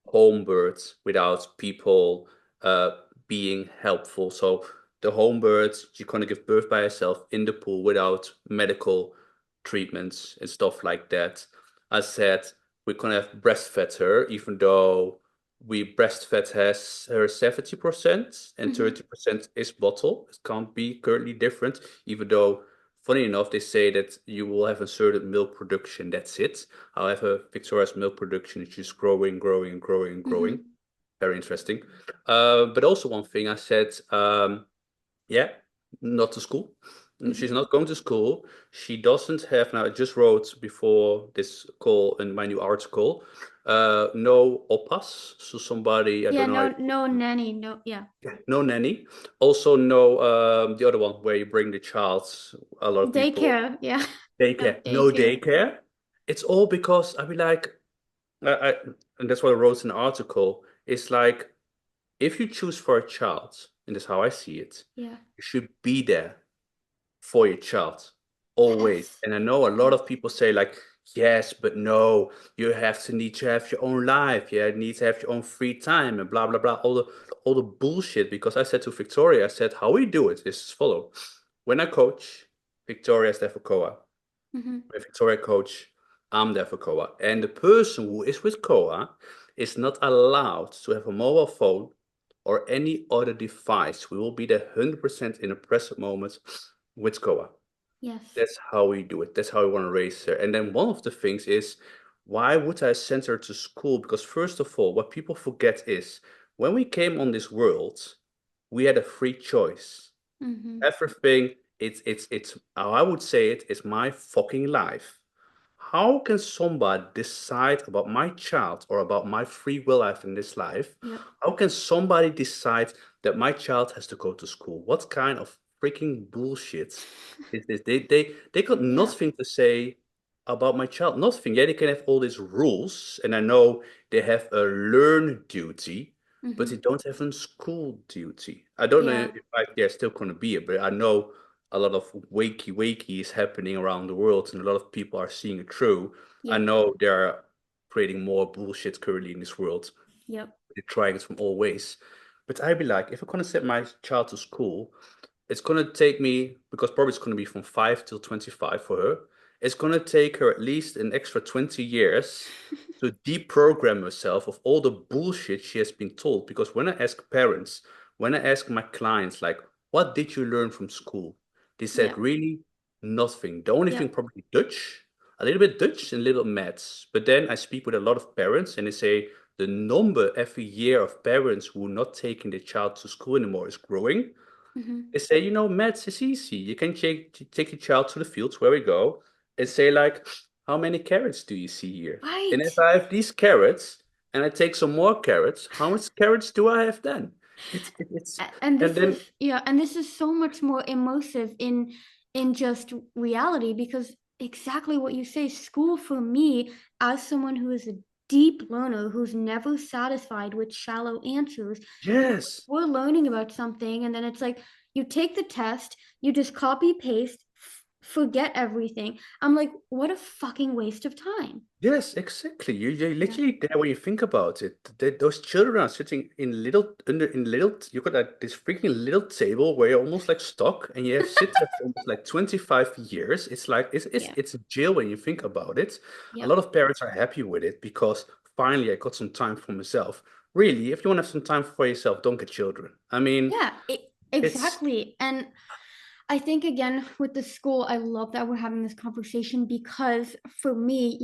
home births without people uh, being helpful. So the home births, you're going to give birth by yourself in the pool without medical treatments and stuff like that. I said, we're going to have breastfed her, even though we breastfed her 70% and Hmm. 30% is bottle. It can't be currently different, even though funny enough, they say that you will have a certain milk production. That's it. However, Victoria's milk production is just growing, growing, growing, growing. Hmm. Very interesting. But also one thing I said, yeah, not to school. She's Hmm. not going to school. She doesn't have, now I just wrote before this call in my new article, no oppas. So somebody, I Yeah, don't know, no nanny, no, yeah. no nanny. Also no, the other one where you bring the child, a lot of people, Daycare, yeah. No daycare, no daycare. daycare. It's all because I be like, I, and that's what I wrote in the article. It's like, if you choose for a child, and that's how I see it, Yeah. you should be there for your child always. Yes. And I know a lot Yeah. of people say like, yes, but no, you have to need to have your own life. Yeah, you need to have your own free time and blah blah blah. All the bullshit. Because I said to Victoria, I said, how we do it is as follow. When I coach, Victoria is there for Koa. Hmm. When Victoria coach, I'm there for Koa. And the person who is with Koa is not allowed to have a mobile phone or any other device. We will be there 100% in the present moment with Koa. Yes. That's how we do it. That's how we want to raise her. And then one of the things is, why would I send her to school? Because first of all, what people forget is when we came on this world, we had a free choice. Hmm. Everything, it's how I would say it is my fucking life. How can somebody decide about my child or about my free will I have in this life? Yep. How can somebody decide that my child has to go to school? What kind of freaking bullshit is this? They got Yeah. nothing to say about my child. Nothing. Yeah, they can have all these rules, and I know they have a learn duty, but Hmm. they don't have a school duty. I don't know Yeah. if they're still going to be it, but I know a lot of wakey is happening around the world and a lot of people are seeing it through. I Yep. know they're creating more bullshit currently in this world. Yep. They're trying it from all ways. But I'd be like, if I'm gonna send my child to school, it's gonna take me, because probably it's gonna be from 5 till 25 for her. It's gonna take her at least an extra 20 years to deprogram herself of all the bullshit she has been told. Because when I ask parents, when I ask my clients, like, what did you learn from school? They said Yep. really nothing. The only thing Yep. probably Dutch, a little bit Dutch and a little maths. But then I speak with a lot of parents and they say the number every year of parents who are not taking their child to school anymore is growing. Hmm. They say, maths is easy. You can take your child to the fields where we go and say, like, how many carrots do you see here? And if Right. I have these carrots and I take some more carrots, how much carrots do I have then? It's And and this then is, yeah, and this is so much more immersive in just reality, because exactly what you say, school for me, as someone who is a deep learner who's never satisfied with shallow answers, yes. we're learning about something and then it's like you take the test, you just copy paste, forget everything. I'm like, what a fucking waste of time. Yes, exactly. You Yeah. literally there when you think about it. Those children are sitting in little under in little. You got like this freaking little table where you're almost like stuck, and you have sit there for almost like 25 years. It's like Yeah. it's a jail when you think about it. A Yep. lot of parents are happy with it because finally I got some time for myself. Really, if you want to have some time for yourself, don't get children. I mean, Yeah, it's exactly. And I think again with the school, I love that we're having this conversation because for me,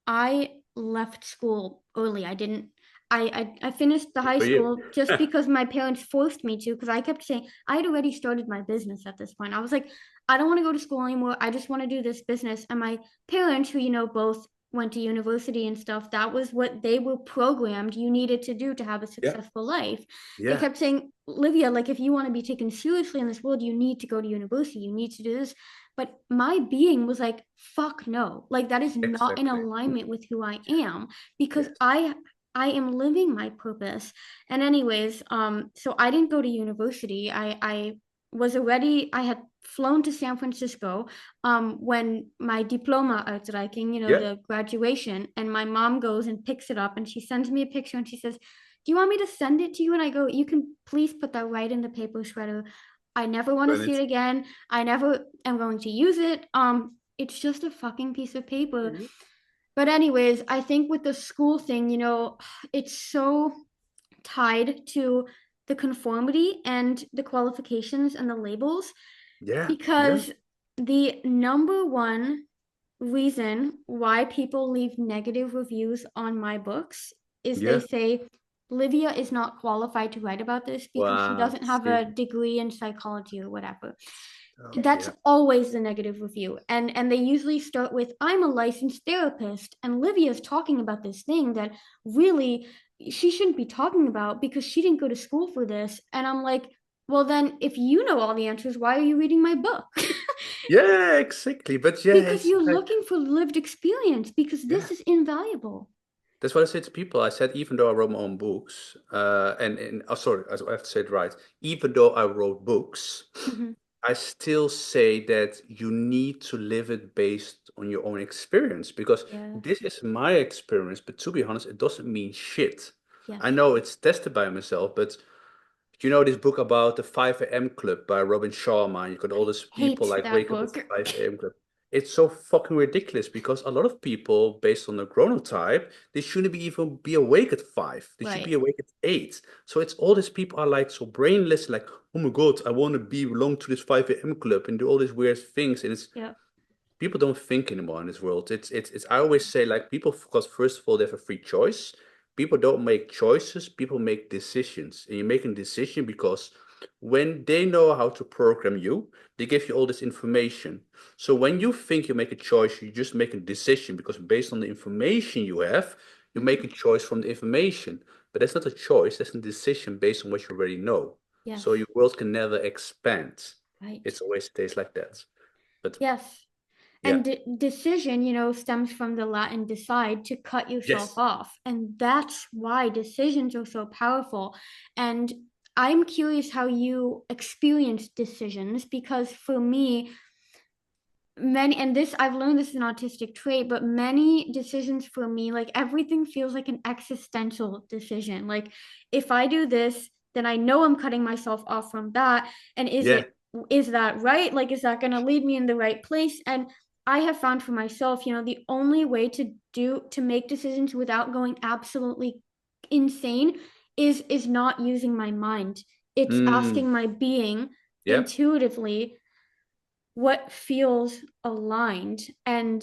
I left school early. I didn't. I finished the good high for you. school just because my parents forced me to. Because I kept saying I had already started my business at this point. I was like, I don't want to go to school anymore. I just want to do this business. And my parents, who both went to university and stuff, that was what they were programmed you needed to do to have a Yeah, successful life. They yeah, kept saying, Livia, like if you want to be taken seriously in this world, you need to go to university, you need to do this. But my being was like, fuck no. Like that is not in exactly. alignment with who I am, because Yes. I am living my purpose. And anyways, so I didn't go to university. I had flown to San Francisco when my diploma uitreiking, Yeah. the graduation, and my mom goes and picks it up and she sends me a picture and she says, do you want me to send it to you? And I go, you can please put that right in the paper shredder. I never want to When see it it's again. I never am going to use it. It's just a fucking piece of paper. Mhm. But anyways, I think with the school thing, it's so tied to the conformity and the qualifications and the labels, Yeah, yeah, because the number one reason why people leave negative reviews on my books is they yeah. say Livia is not qualified to write about this because she Wow, doesn't have a see. degree in psychology or whatever. Oh, That's yeah. always the negative review. And they usually start with, I'm a licensed therapist, and Livia's talking about this thing that really she shouldn't be talking about because she didn't go to school for this. And I'm like, well, then if you know all the answers, why are you reading my book? Yeah, exactly. But yeah, Because it's you're like, looking for lived experience, because yeah. this is invaluable. That's what I said to people. I said, even though I wrote my own books, and oh, sorry, I have to say it right. Even though I wrote books, Mhm. I still say that you need to live it based on your own experience because Yeah. this is my experience. But to be honest, it doesn't mean shit. Yes. I know it's tested by myself, but you know this book about the 5 a.m. club by Robin Sharma? You got all these people Hate like that wake up at book. 5 a.m. club. It's so fucking ridiculous because a lot of people, based on the chronotype, they shouldn't be even be awake at 5. They should be Right. awake at 8. So it's all these people are like so brainless, like, oh my God, I want to belong to this 5 a.m. club and do all these weird things. And it's Yeah. people don't think anymore in this world. It's I always say like people, because first of all they have a free choice. People don't make choices, people make decisions. And you make a decision because when they know how to program you, they give you all this information. So when you think you make a choice, you just make a decision because based on the information you have, you make a Mhm. choice from the information. But that's not a choice, that's a decision based on what you already know. Yes. So your world can never expand. Right. It always stays like that. But Yes. yeah. And decision, stems from the Latin decide, to cut yourself Yes. off. And that's why decisions are so powerful. And I'm curious how you experience decisions, because for me, many, and this I've learned this is an autistic trait, but many decisions for me, like everything feels like an existential decision. Like if I do this, then I know I'm cutting myself off from that. And Yeah. is that right? Like, is that going to lead me in the right place? And I have found for myself, the only way to make decisions without going absolutely insane is not using my mind. It's Mm. asking my being Yeah. intuitively what feels aligned. And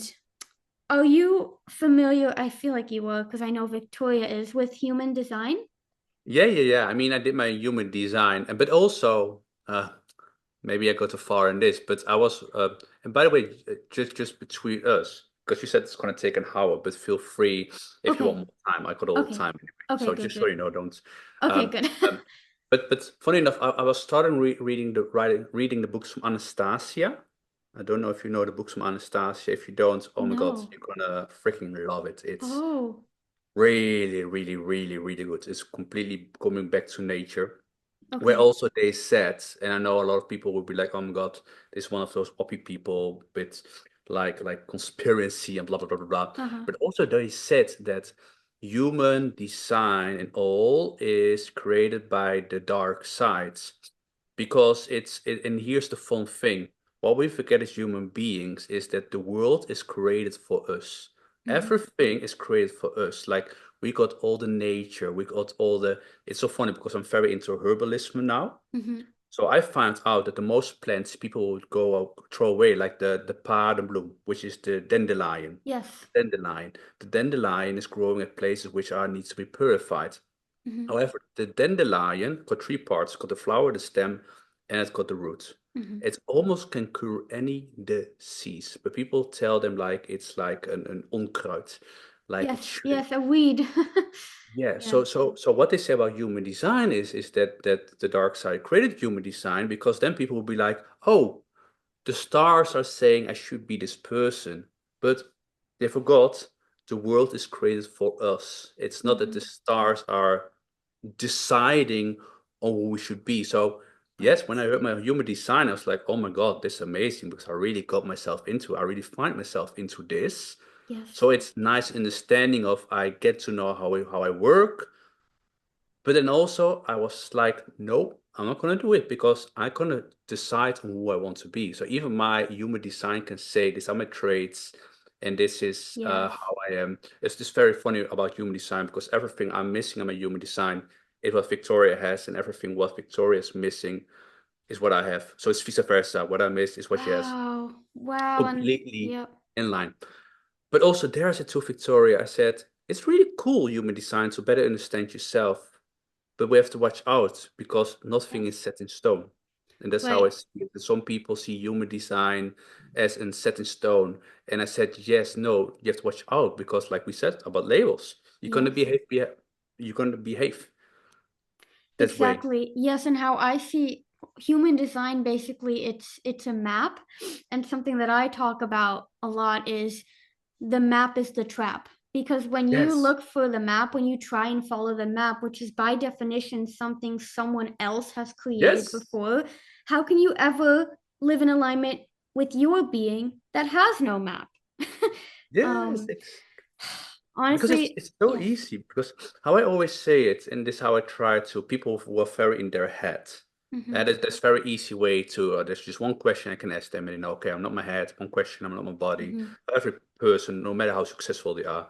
are you familiar? I feel like you were, because I know Victoria is, with human design. Yeah, yeah, yeah. I mean, I did my human design, but also, maybe I go too far in this, but I was, and by the way, just between us, because you said it's gonna take an hour, but feel free if you want Okay. more time. I got all the Okay. time anyway. Okay, So good, just so good. you know, don't. Okay, Um, good. um, but funny enough, I was starting reading the books from Anastasia. I don't know if you know the books from Anastasia. If you don't, oh my God, No. you're gonna freaking love it. It's Oh, really, really, really, really good. It's completely coming back to nature. Where okay. also they said, and I know a lot of people will be like, "Oh my God, this is one of those oppie people with like conspiracy and blah blah blah blah blah." Uh-huh. But also they said that human design and all is created by the dark sides because and here's the fun thing. What we forget as human beings is that the world is created for us. Mm-hmm. Everything is created for us. Like we got all the nature, we got all the. It's so funny because I'm very into herbalism now. Mm-hmm. So I found out that the most plants people would go throw away, like the paardenbloem, which is the dandelion. Yes. Dandelion. The dandelion is growing at places which are needs to be purified. Mm-hmm. However, the dandelion got three parts. It's got the flower, the stem, and it's got the root. Mm-hmm. It almost can cure any disease, but people tell them like it's like an onkruid, like it Yes, shouldn't. yes, a weed. Yeah, Yeah. so what they say about human design is that the dark side created human design because then people will be like, oh, the stars are saying I should be this person, but they forgot the world is created for us. It's not that the Mm-hmm. stars are deciding on who we should be. So Right. yes, when I heard my human design, I was like, oh my God, this is amazing because I really got myself into, I really find myself into this. Yes. So it's nice understanding of I get to know how I work, but then also I was like, no, I'm not gonna do it because I'm gonna decide on who I want to be. So even my human design can say these are my traits and this is Yes. how I am. It's just very funny about human design because everything I'm missing in my human design is what Victoria has, and everything what Victoria is missing is what I have. So it's vice versa. What I miss is what she has. Wow. Wow. And Completely yep. in line. But also there I said to Victoria, I said, it's really cool human design to better understand yourself, but we have to watch out because nothing Yes. is set in stone. And that's how I Right. see it. Some people see human design as in set in stone. And I said, yes, no, you have to watch out because, like we said about labels, you're gonna Yes. you're gonna behave that way. Exactly. Yes, and how I see human design, basically it's a map, and something that I talk about a lot is the map is the trap. Because when you Yes, look for the map, when you try and follow the map, which is by definition something someone else has created yes, before, how can you ever live in alignment with your being that has no map? yes. um, Because honestly, it's so yes. easy. Because how I always say it, and this is how I try to people who are very in their head. Mm-hmm. And that's very easy way to. There's just one question I can ask them, and okay, I'm not my head. One question, I'm not my body. Mm-hmm. For every person, no matter how successful they are,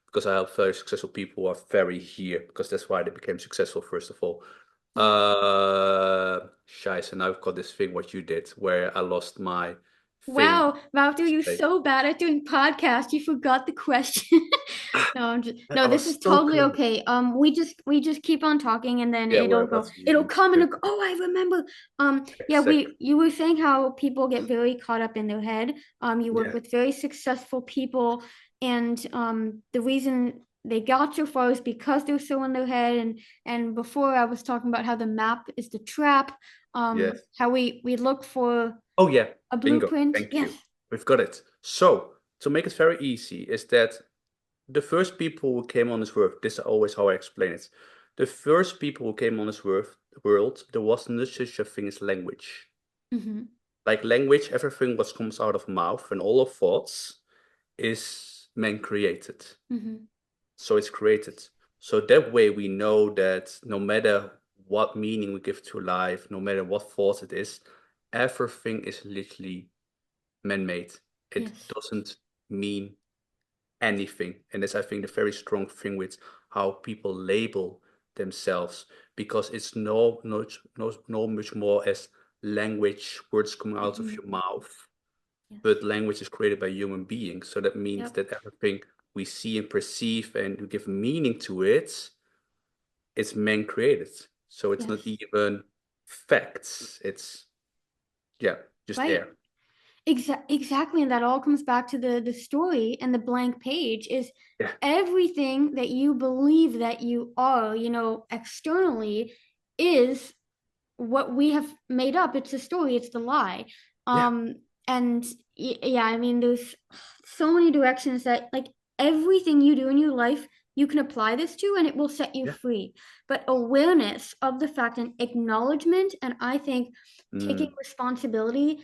because I have very successful people who are very here, because that's why they became successful first of all. Yeah. Scheiße, and I've got this thing what you did where I lost my thing. Wow, Wouter, you're so bad at doing podcasts. You forgot the question. No, no, I this was is so totally close. okay. We just keep on talking and then Yeah, it'll well, go. that's It'll you. come and it'll go. Oh, I remember. Yeah, Exactly. you were saying how people get very caught up in their head. You work Yeah, with very successful people, and the reason they got so far is because they're so in their head. And before I was talking about how the map is the trap. yes. How we look for Oh, yeah. a Bingo. blueprint. Thank Yes. you. We've got it. So, to make it very easy, is that the first people who came on this world, this is always how I explain it. The first people who came on this world, there was no such a thing as language. Mm-hmm. Like language, everything what comes out of mouth and all of thoughts is man created. Mm-hmm. So it's created. So that way we know that no matter what meaning we give to life, no matter what thought it is, everything is literally man-made. It Yes. doesn't mean anything. And that's, I think, the very strong thing with how people label themselves, because it's no much more as language, words coming out of Mm-hmm. your mouth, Yes. but language is created by human beings. So that means Yep. that everything we see and perceive and we give meaning to it, it's man created. So it's not Yes. even facts. It's, yeah, just Right. air. Exactly. And that all comes back to the story and the blank page is Yeah, everything that you believe that you are, externally is what we have made up. It's a story, it's the lie. yeah, Um, and yeah, I mean, there's so many directions that, like, everything you do in your life, you can apply this to, and it will set you yeah. free. But awareness of the fact and acknowledgement, and I think taking Mm, responsibility,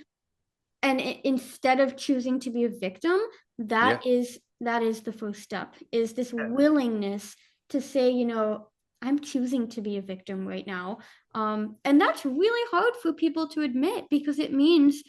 and instead of choosing to be a victim, yeah, that is the first step. Is this yeah, willingness to say, I'm choosing to be a victim right now. And that's really hard for people to admit because it means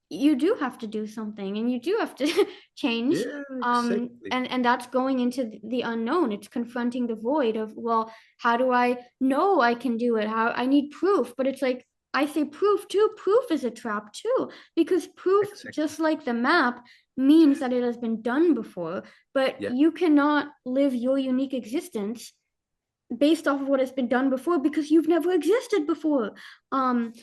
you do have to do something and you do have to change. yeah, exactly. And that's going into the unknown. It's confronting the void of, well, how do I know I can do it? How I need proof, but it's like I say proof too. Proof is a trap too, because proof, Exactly. just like the map, means that it has been done before, but Yeah. you cannot live your unique existence based off of what has been done before because you've never existed before. Um,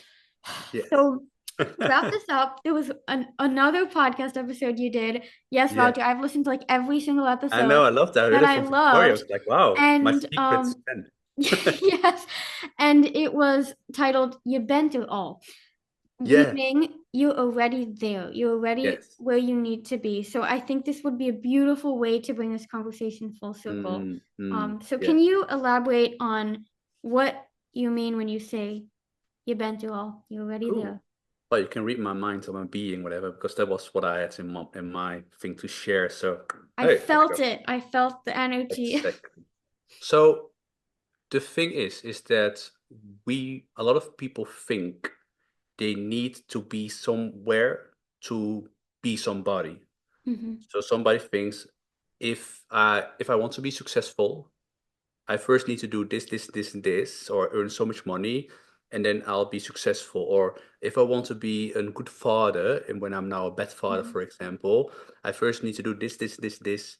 Yes. so to wrap this up, there was another podcast episode you did. Yes, Yeah. Voucher, I've listened to like every single I episode know. I loved that. I heard that it I from Victoria. I loved. was like, wow, my And secret friend. yes, and it was titled "You've Been Through All," Yeah. meaning you're already there. You're already Yes. where you need to be. So I think this would be a beautiful way to bring this conversation full circle. Mm, mm, So yeah. can you elaborate on what you mean when you say you've been through all? You're already Cool. there. Well, you can read my mind or my being, whatever, because that was what I had in my thing to share. So, I hey, let's go. felt it. I felt the energy. Exactly. So the thing is that a lot of people think they need to be somewhere to be somebody. Hmm. So somebody thinks if I want to be successful, I first need to do this, this, this, and this, or earn so much money, and then I'll be successful. Or if I want to be a good father, and when I'm now a bad father, Hmm. for example, I first need to do this, this, this, this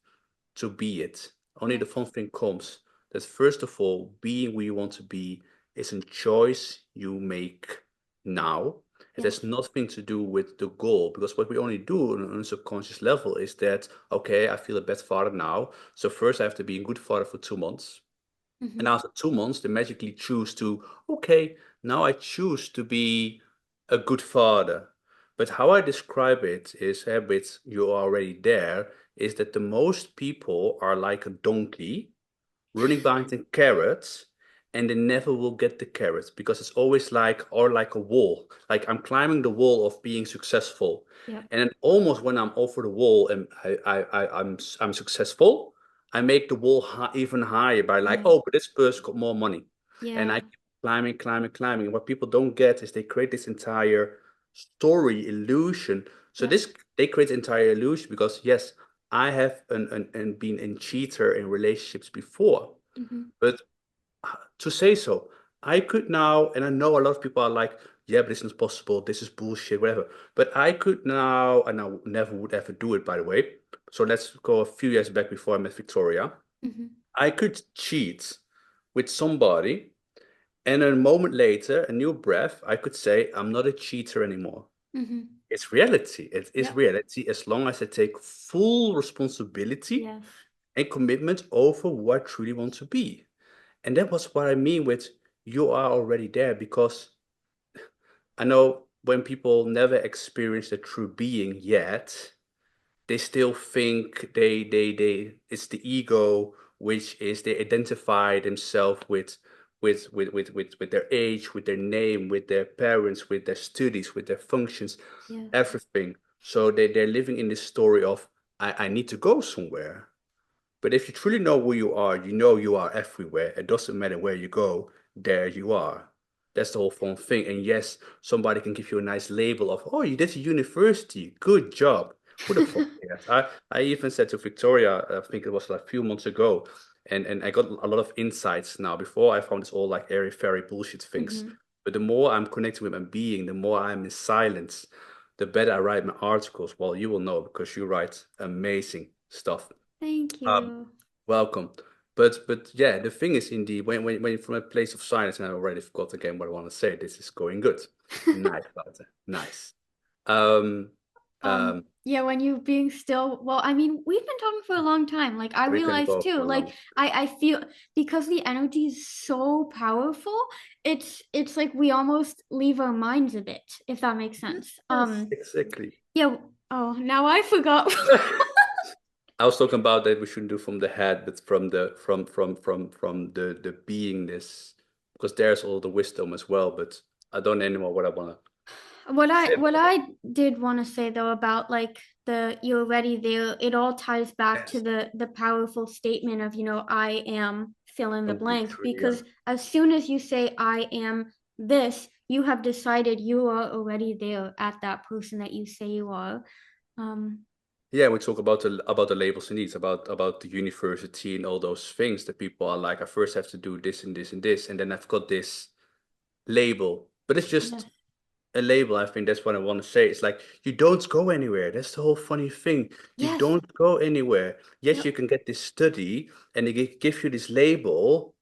to be it. Only the Yes. fun thing comes that first of all, being who you want to be is a choice you make. now. It Yes. has nothing to do with the goal, because what we only do on a subconscious level is that, okay, I feel a bad father now. So first I have to be a good father for 2 months. And Mm-hmm. after 2 months, they magically choose to, okay, now I choose to be a good father. But how I describe it is, with you are already there, is that the most people are like a donkey running behind the carrots, and they never will get the carrots because it's always like, or like a wall, like I'm climbing the wall of being successful. Yep. And then almost when I'm over the wall and I'm successful, I make the wall even higher by like, Right. oh, but this person got more money. And I Yeah. keep climbing, climbing, climbing. And what people don't get is they create this entire story illusion. So Yep. this, they create entire illusion because yes, I have been a cheater in relationships before. Mm-hmm. But to say so, I could now, and I know a lot of people are like, yeah, but this is possible, this is bullshit, whatever. But I could now, and I never would ever do it, by the way. So let's go a few years back before I met Victoria. Mm-hmm. I could cheat with somebody, and a moment later, a new breath, I could say, I'm not a cheater anymore. Mm-hmm. It's reality. It is Yep. reality as long as I take full responsibility Yes. and commitment over who I truly want to be. And that was what I mean with you are already there, because I know when people never experience the true being yet, they still think they it's the ego, which is they identify themselves with their age, with their name, with their parents, with their studies, with their functions, Yes. everything. So they're living in this story of I need to go somewhere. But if you truly know who you know you are everywhere. It doesn't matter where you go, there you are. That's the whole fun thing. And yes, somebody can give you a nice label of, oh, you did a university. Good job. Who the fuck cares? I even said to Victoria, I think it was like a few months ago, and I got a lot of insights now. Before I found this all like airy fairy bullshit things. Mm-hmm. But the more I'm connected with my being, the more I'm in silence, the better I write my articles. Well, you will know because you write amazing stuff. Thank Um, you. Welcome. But yeah, the thing is indeed when from a place of silence, and I already forgot again what I want to say. This is going good. Nice, Wouter. Nice. Um, Yeah, when you being still, well, I mean, we've been talking for a long time. Like I we can realized go too, for a like long. I feel because the energy is so powerful, it's like we almost leave our minds a bit, if that makes sense. Yes, exactly. Yeah, oh, now I forgot. I was talking about that we shouldn't do from the head, but from the from the beingness, because there's all the wisdom as well. But I don't know anymore what I want to say What about that. I did want to say though about like the you're already there, it all ties back to Yes, the powerful statement of, I am fill in the blank, 23. Yeah. because as soon as you say I am this, you have decided you are already there at that person that you say you are. Um, Yeah, we talk about the labels and needs, about the university and all those things that people are like, I first have to do this and this and this, and then I've got this label. But it's just yes. a label. I think that's what I want to say. It's like you don't go anywhere. That's the whole funny thing. You Yes. don't go anywhere. Yes, Yep. you can get this study and they give you this label,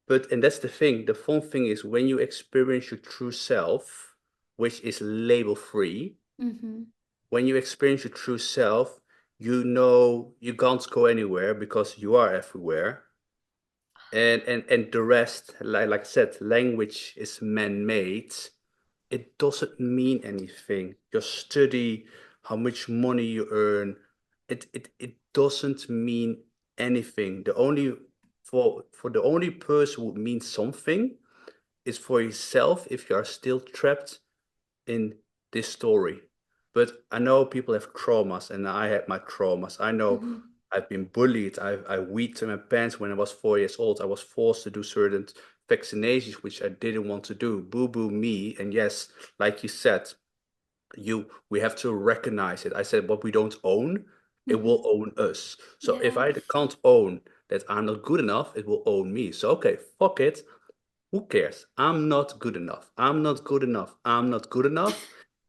but and that's the thing. The fun thing is when you experience your true self, which is label free, Mm-hmm. when you experience your true self, you know you can't go anywhere because you are everywhere. And the rest, like I said, language is man-made. It doesn't mean anything. Your study, how much money you earn, it doesn't mean anything. The only for the only person who means something is for yourself if you are still trapped in this story. But I know people have traumas, and I had my traumas. I know Mm-hmm. I've been bullied. I weed in my pants when I was 4 years old. I was forced to do certain vaccinations which I didn't want to do. Boo boo me. And yes, like you said, we have to recognize it. I said what we don't own, it Mm-hmm. will own us. So if I Yes. can't own that I'm not good enough, it will own me. So okay, fuck it. Who cares? I'm not good enough. I'm not good enough. I'm not good enough.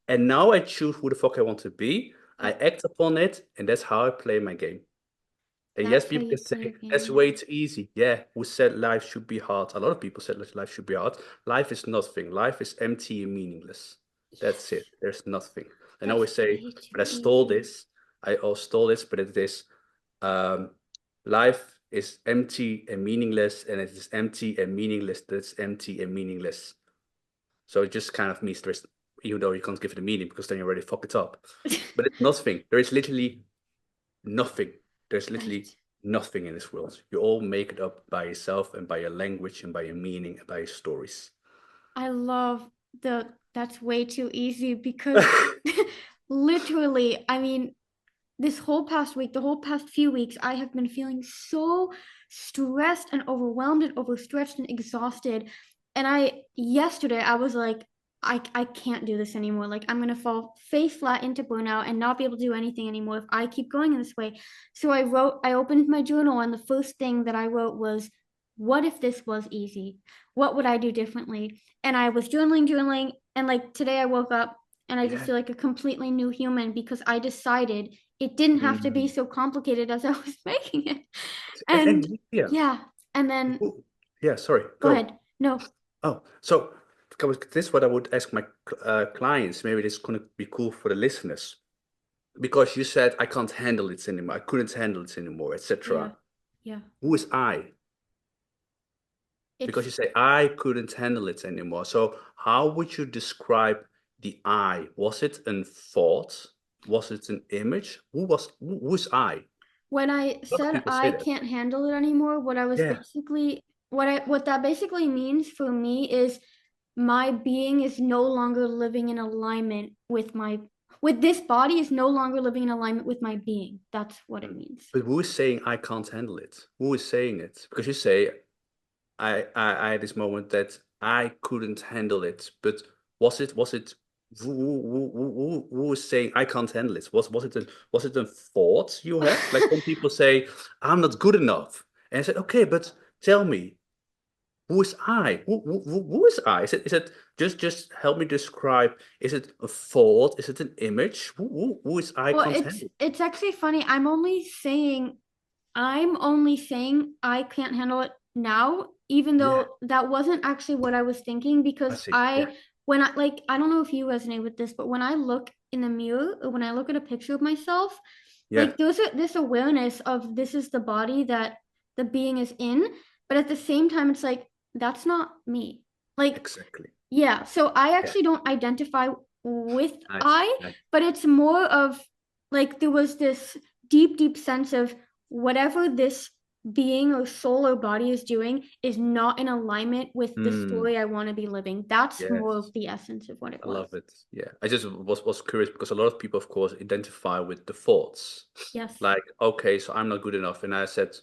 And now I choose who the fuck I want to be. I Yep. act upon it, and that's how I play my game. And yes, That's how people you can play say your that's game. way too easy. Yeah, who said life should be hard? A lot of people said that life should be hard. Life is nothing. Life is empty and meaningless. That's it. Yes, There's nothing. And I that's always say, way but I too stole easy. this. I stole this, but it is um, life is empty and meaningless, and it is empty and meaningless. That's empty and meaningless. So it just kind of means there's, even though you can't give it a meaning because then you already fuck it up. But it's nothing. There is literally nothing. There's literally Right. nothing in this world. You all make it up by yourself and by your language and by your meaning and by your stories. I love the that's way too easy because literally, I mean, this whole past week, the whole past few weeks, I have been feeling so stressed and overwhelmed and overstretched and exhausted. And yesterday, I was like, I can't do this anymore. Like, I'm going to fall face flat into burnout and not be able to do anything anymore if I keep going in this way. So I opened my journal, and the first thing that I wrote was, what if this was easy? What would I do differently? And I was journaling. And like today, I woke up and I just Yeah. feel like a completely new human because I decided it didn't have to be Mm. so complicated as I was making it. And And yeah. yeah, and then Ooh. Yeah, sorry, go go. ahead. No, Oh, so this is what I would ask my clients. Maybe this gonna be cool for the listeners. Because you said I can't handle it anymore, I couldn't handle it anymore, yeah, etc. yeah. Who is I? Because It's you say I couldn't handle it anymore. So how would you describe the I? Was it a thought? Was it an image? Who's I? A when I lot of said people say I that. can't handle it anymore, what I was Yeah. basically what that basically means for me is my being is no longer living in alignment with my with this body is no longer living in alignment with my being. That's what it Mm. means. But who is saying I can't handle it? Who is saying it? Because you say I had this moment that I couldn't handle it. But was it who was saying I can't handle it? Was it a thought you had? Like some people say, I'm not good enough. And I said, okay, but tell me, who is I? Who is I? Is it just help me describe, is it a thought? Is it an image? Who is I Well, can't it's handle? it's actually funny. I'm only saying I can't handle it now, even Yeah, though that wasn't actually what I was thinking I because see. Yeah, when I like, I don't know if you resonate with this, but when I look in the mirror, or when I look at a picture of myself, yeah, like there's this awareness of this is the body that the being is in, but at the same time, it's like, that's not me. Like, exactly. yeah, so I Yeah, actually don't identify with nice, I, nice. but it's more of like there was this deep, deep sense of whatever this being or soul or body is doing is not in alignment with the Hmm. story I want to be living. That's more of Yes. the essence of what it I was. love it. Yeah. I just was curious because a lot of people, of course, identify with the thoughts. Yes. Like, okay, so I'm not good enough. And I said,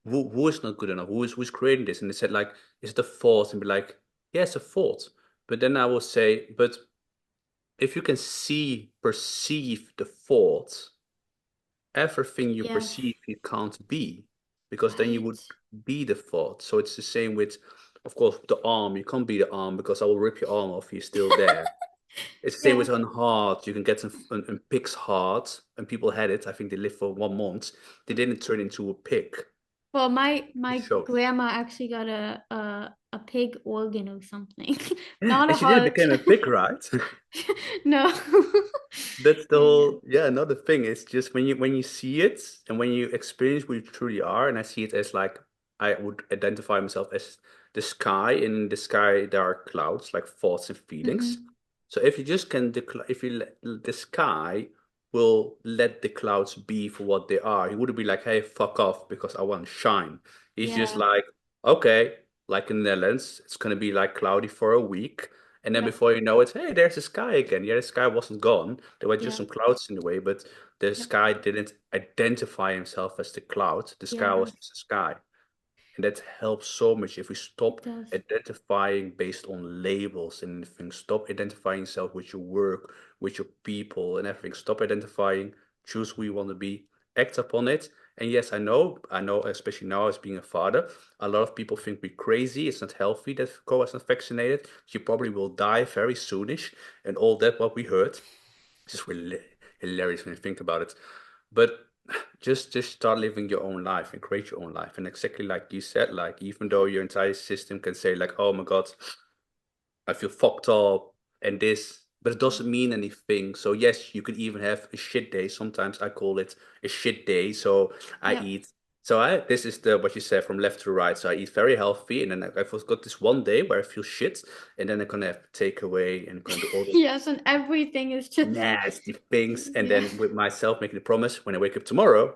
who is not good enough? Who's creating this? And they said, like, is it a thought? And be like, yeah, it's a thought. But then I will say, but if you can perceive the thought, everything you Yes. perceive you can't be, because then you Right. would be the thought. So it's the same with, of course, the arm. You can't be the arm because I will rip your arm off. You're still there. It's the same Yeah. with an heart. You can get an pig's heart, and people had it. I think they lived for 1 month. They didn't turn into a pig. Well, my It my shows. grandma actually got a pig organ or something. Yeah, Not a and she didn't heart. become a pig, right? No. That's the Yeah. whole, yeah, another thing. It's just when you see it and when you experience what you truly are, and I see it as like I would identify myself as the sky, and in the sky there are clouds, like thoughts and feelings. Hmm. So if you just can if you let the sky will let the clouds be for what they are, he wouldn't be like, hey, fuck off because I want to shine. He's just Yeah. like, okay, like in the Netherlands, it's gonna be like cloudy for a week. And then Yep. before you know it, hey, there's the sky again. Yeah, the sky wasn't gone. There were just Yeah. some clouds in the way, but the Yep. sky didn't identify himself as the cloud. The sky Yeah. was just the sky. And that helps so much if we It stop does. identifying based on labels and everything. Stop identifying yourself with your work, with your people and everything. Stop identifying, choose who you want to be, act upon it. And yes, I know, especially now as being a father, a lot of people think we're crazy. It's not healthy that Ko is not vaccinated. You probably will die very soonish. And all that what we heard. It's just really hilarious when you think about it. But just start living your own life and create your own life. And exactly like you said, like even though your entire system can say like, oh my God, I feel fucked up and this, but it Yeah. doesn't mean anything. So yes, you could even have a shit day. Sometimes I call it a shit day. So I Yep. eat. So I this is the what you said from left to right. So I eat very healthy, and then I've got this one day where I feel shit, and then I can have takeaway and can do all the Yes, and everything is just nasty things. And yeah. then with myself making the promise, when I wake up tomorrow,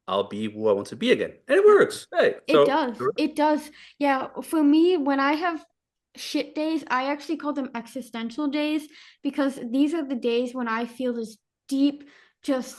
I'll be who I want to be again, and it Yeah. works. Hey, It so does. It does. Yeah, for me, when I have shit days, I actually call them existential days because these are the days when I feel this deep, just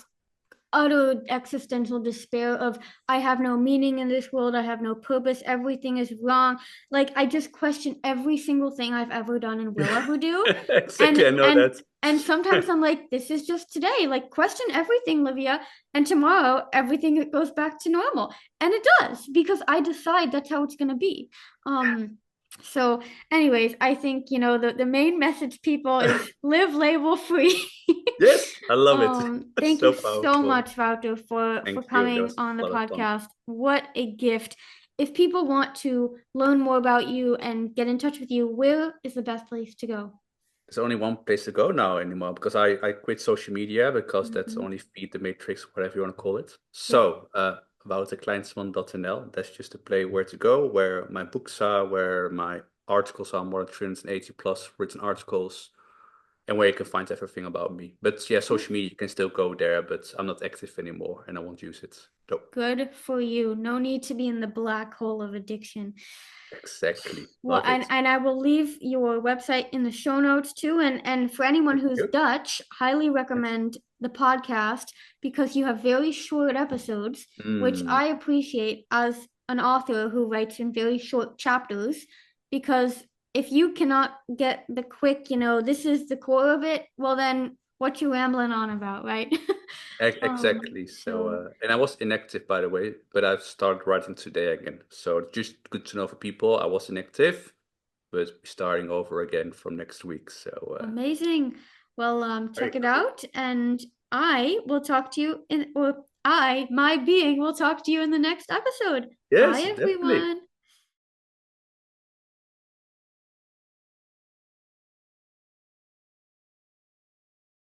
utter existential despair of I have no meaning in this world, I have no purpose, everything is wrong. Like I just question every single thing I've ever done and will ever do. exactly, And I know and that. and sometimes I'm like, this is just today. Like question everything, Livia, and tomorrow everything goes back to normal. And it does because I decide that's how it's gonna be. So anyways, I think the main message people is live label free. Yes, I love it. That's Thank you so so powerful. much, Wouter, for Thank you. That coming was on the a lot of fun. podcast. What a gift. If people want to learn more about you and get in touch with you, where is the best place to go? There's only one place to go now anymore because I quit social media because that's Mm-hmm. only feed the matrix, whatever you want to call it. Yep. So, wouterkleinsman.nl, that's just a place where to go, where my books are, where my articles are, more than 380 plus written articles, and where you can find everything about me. But yeah, social media, you can still go there, but I'm not active anymore and I won't use it. No, Good for you. No need to be in the black hole of addiction. exactly. Well, Love and, it. and I will leave your website in the show notes too. And for anyone Thank who's you. Dutch, highly recommend the podcast because you have very short episodes, which Mm, I appreciate as an author who writes in very short chapters. Because if you cannot get the quick, this is the core of it, well, then what you rambling on about, right? exactly. So, So and I was inactive, by the way, but I've started writing today again. So, just good to know for people. I was inactive, but starting over again from next week. So, amazing. Well, very check it cool. out, and I will talk to you in, or I, my being, will talk to you in the next episode. Bye, Yes, definitely. everyone.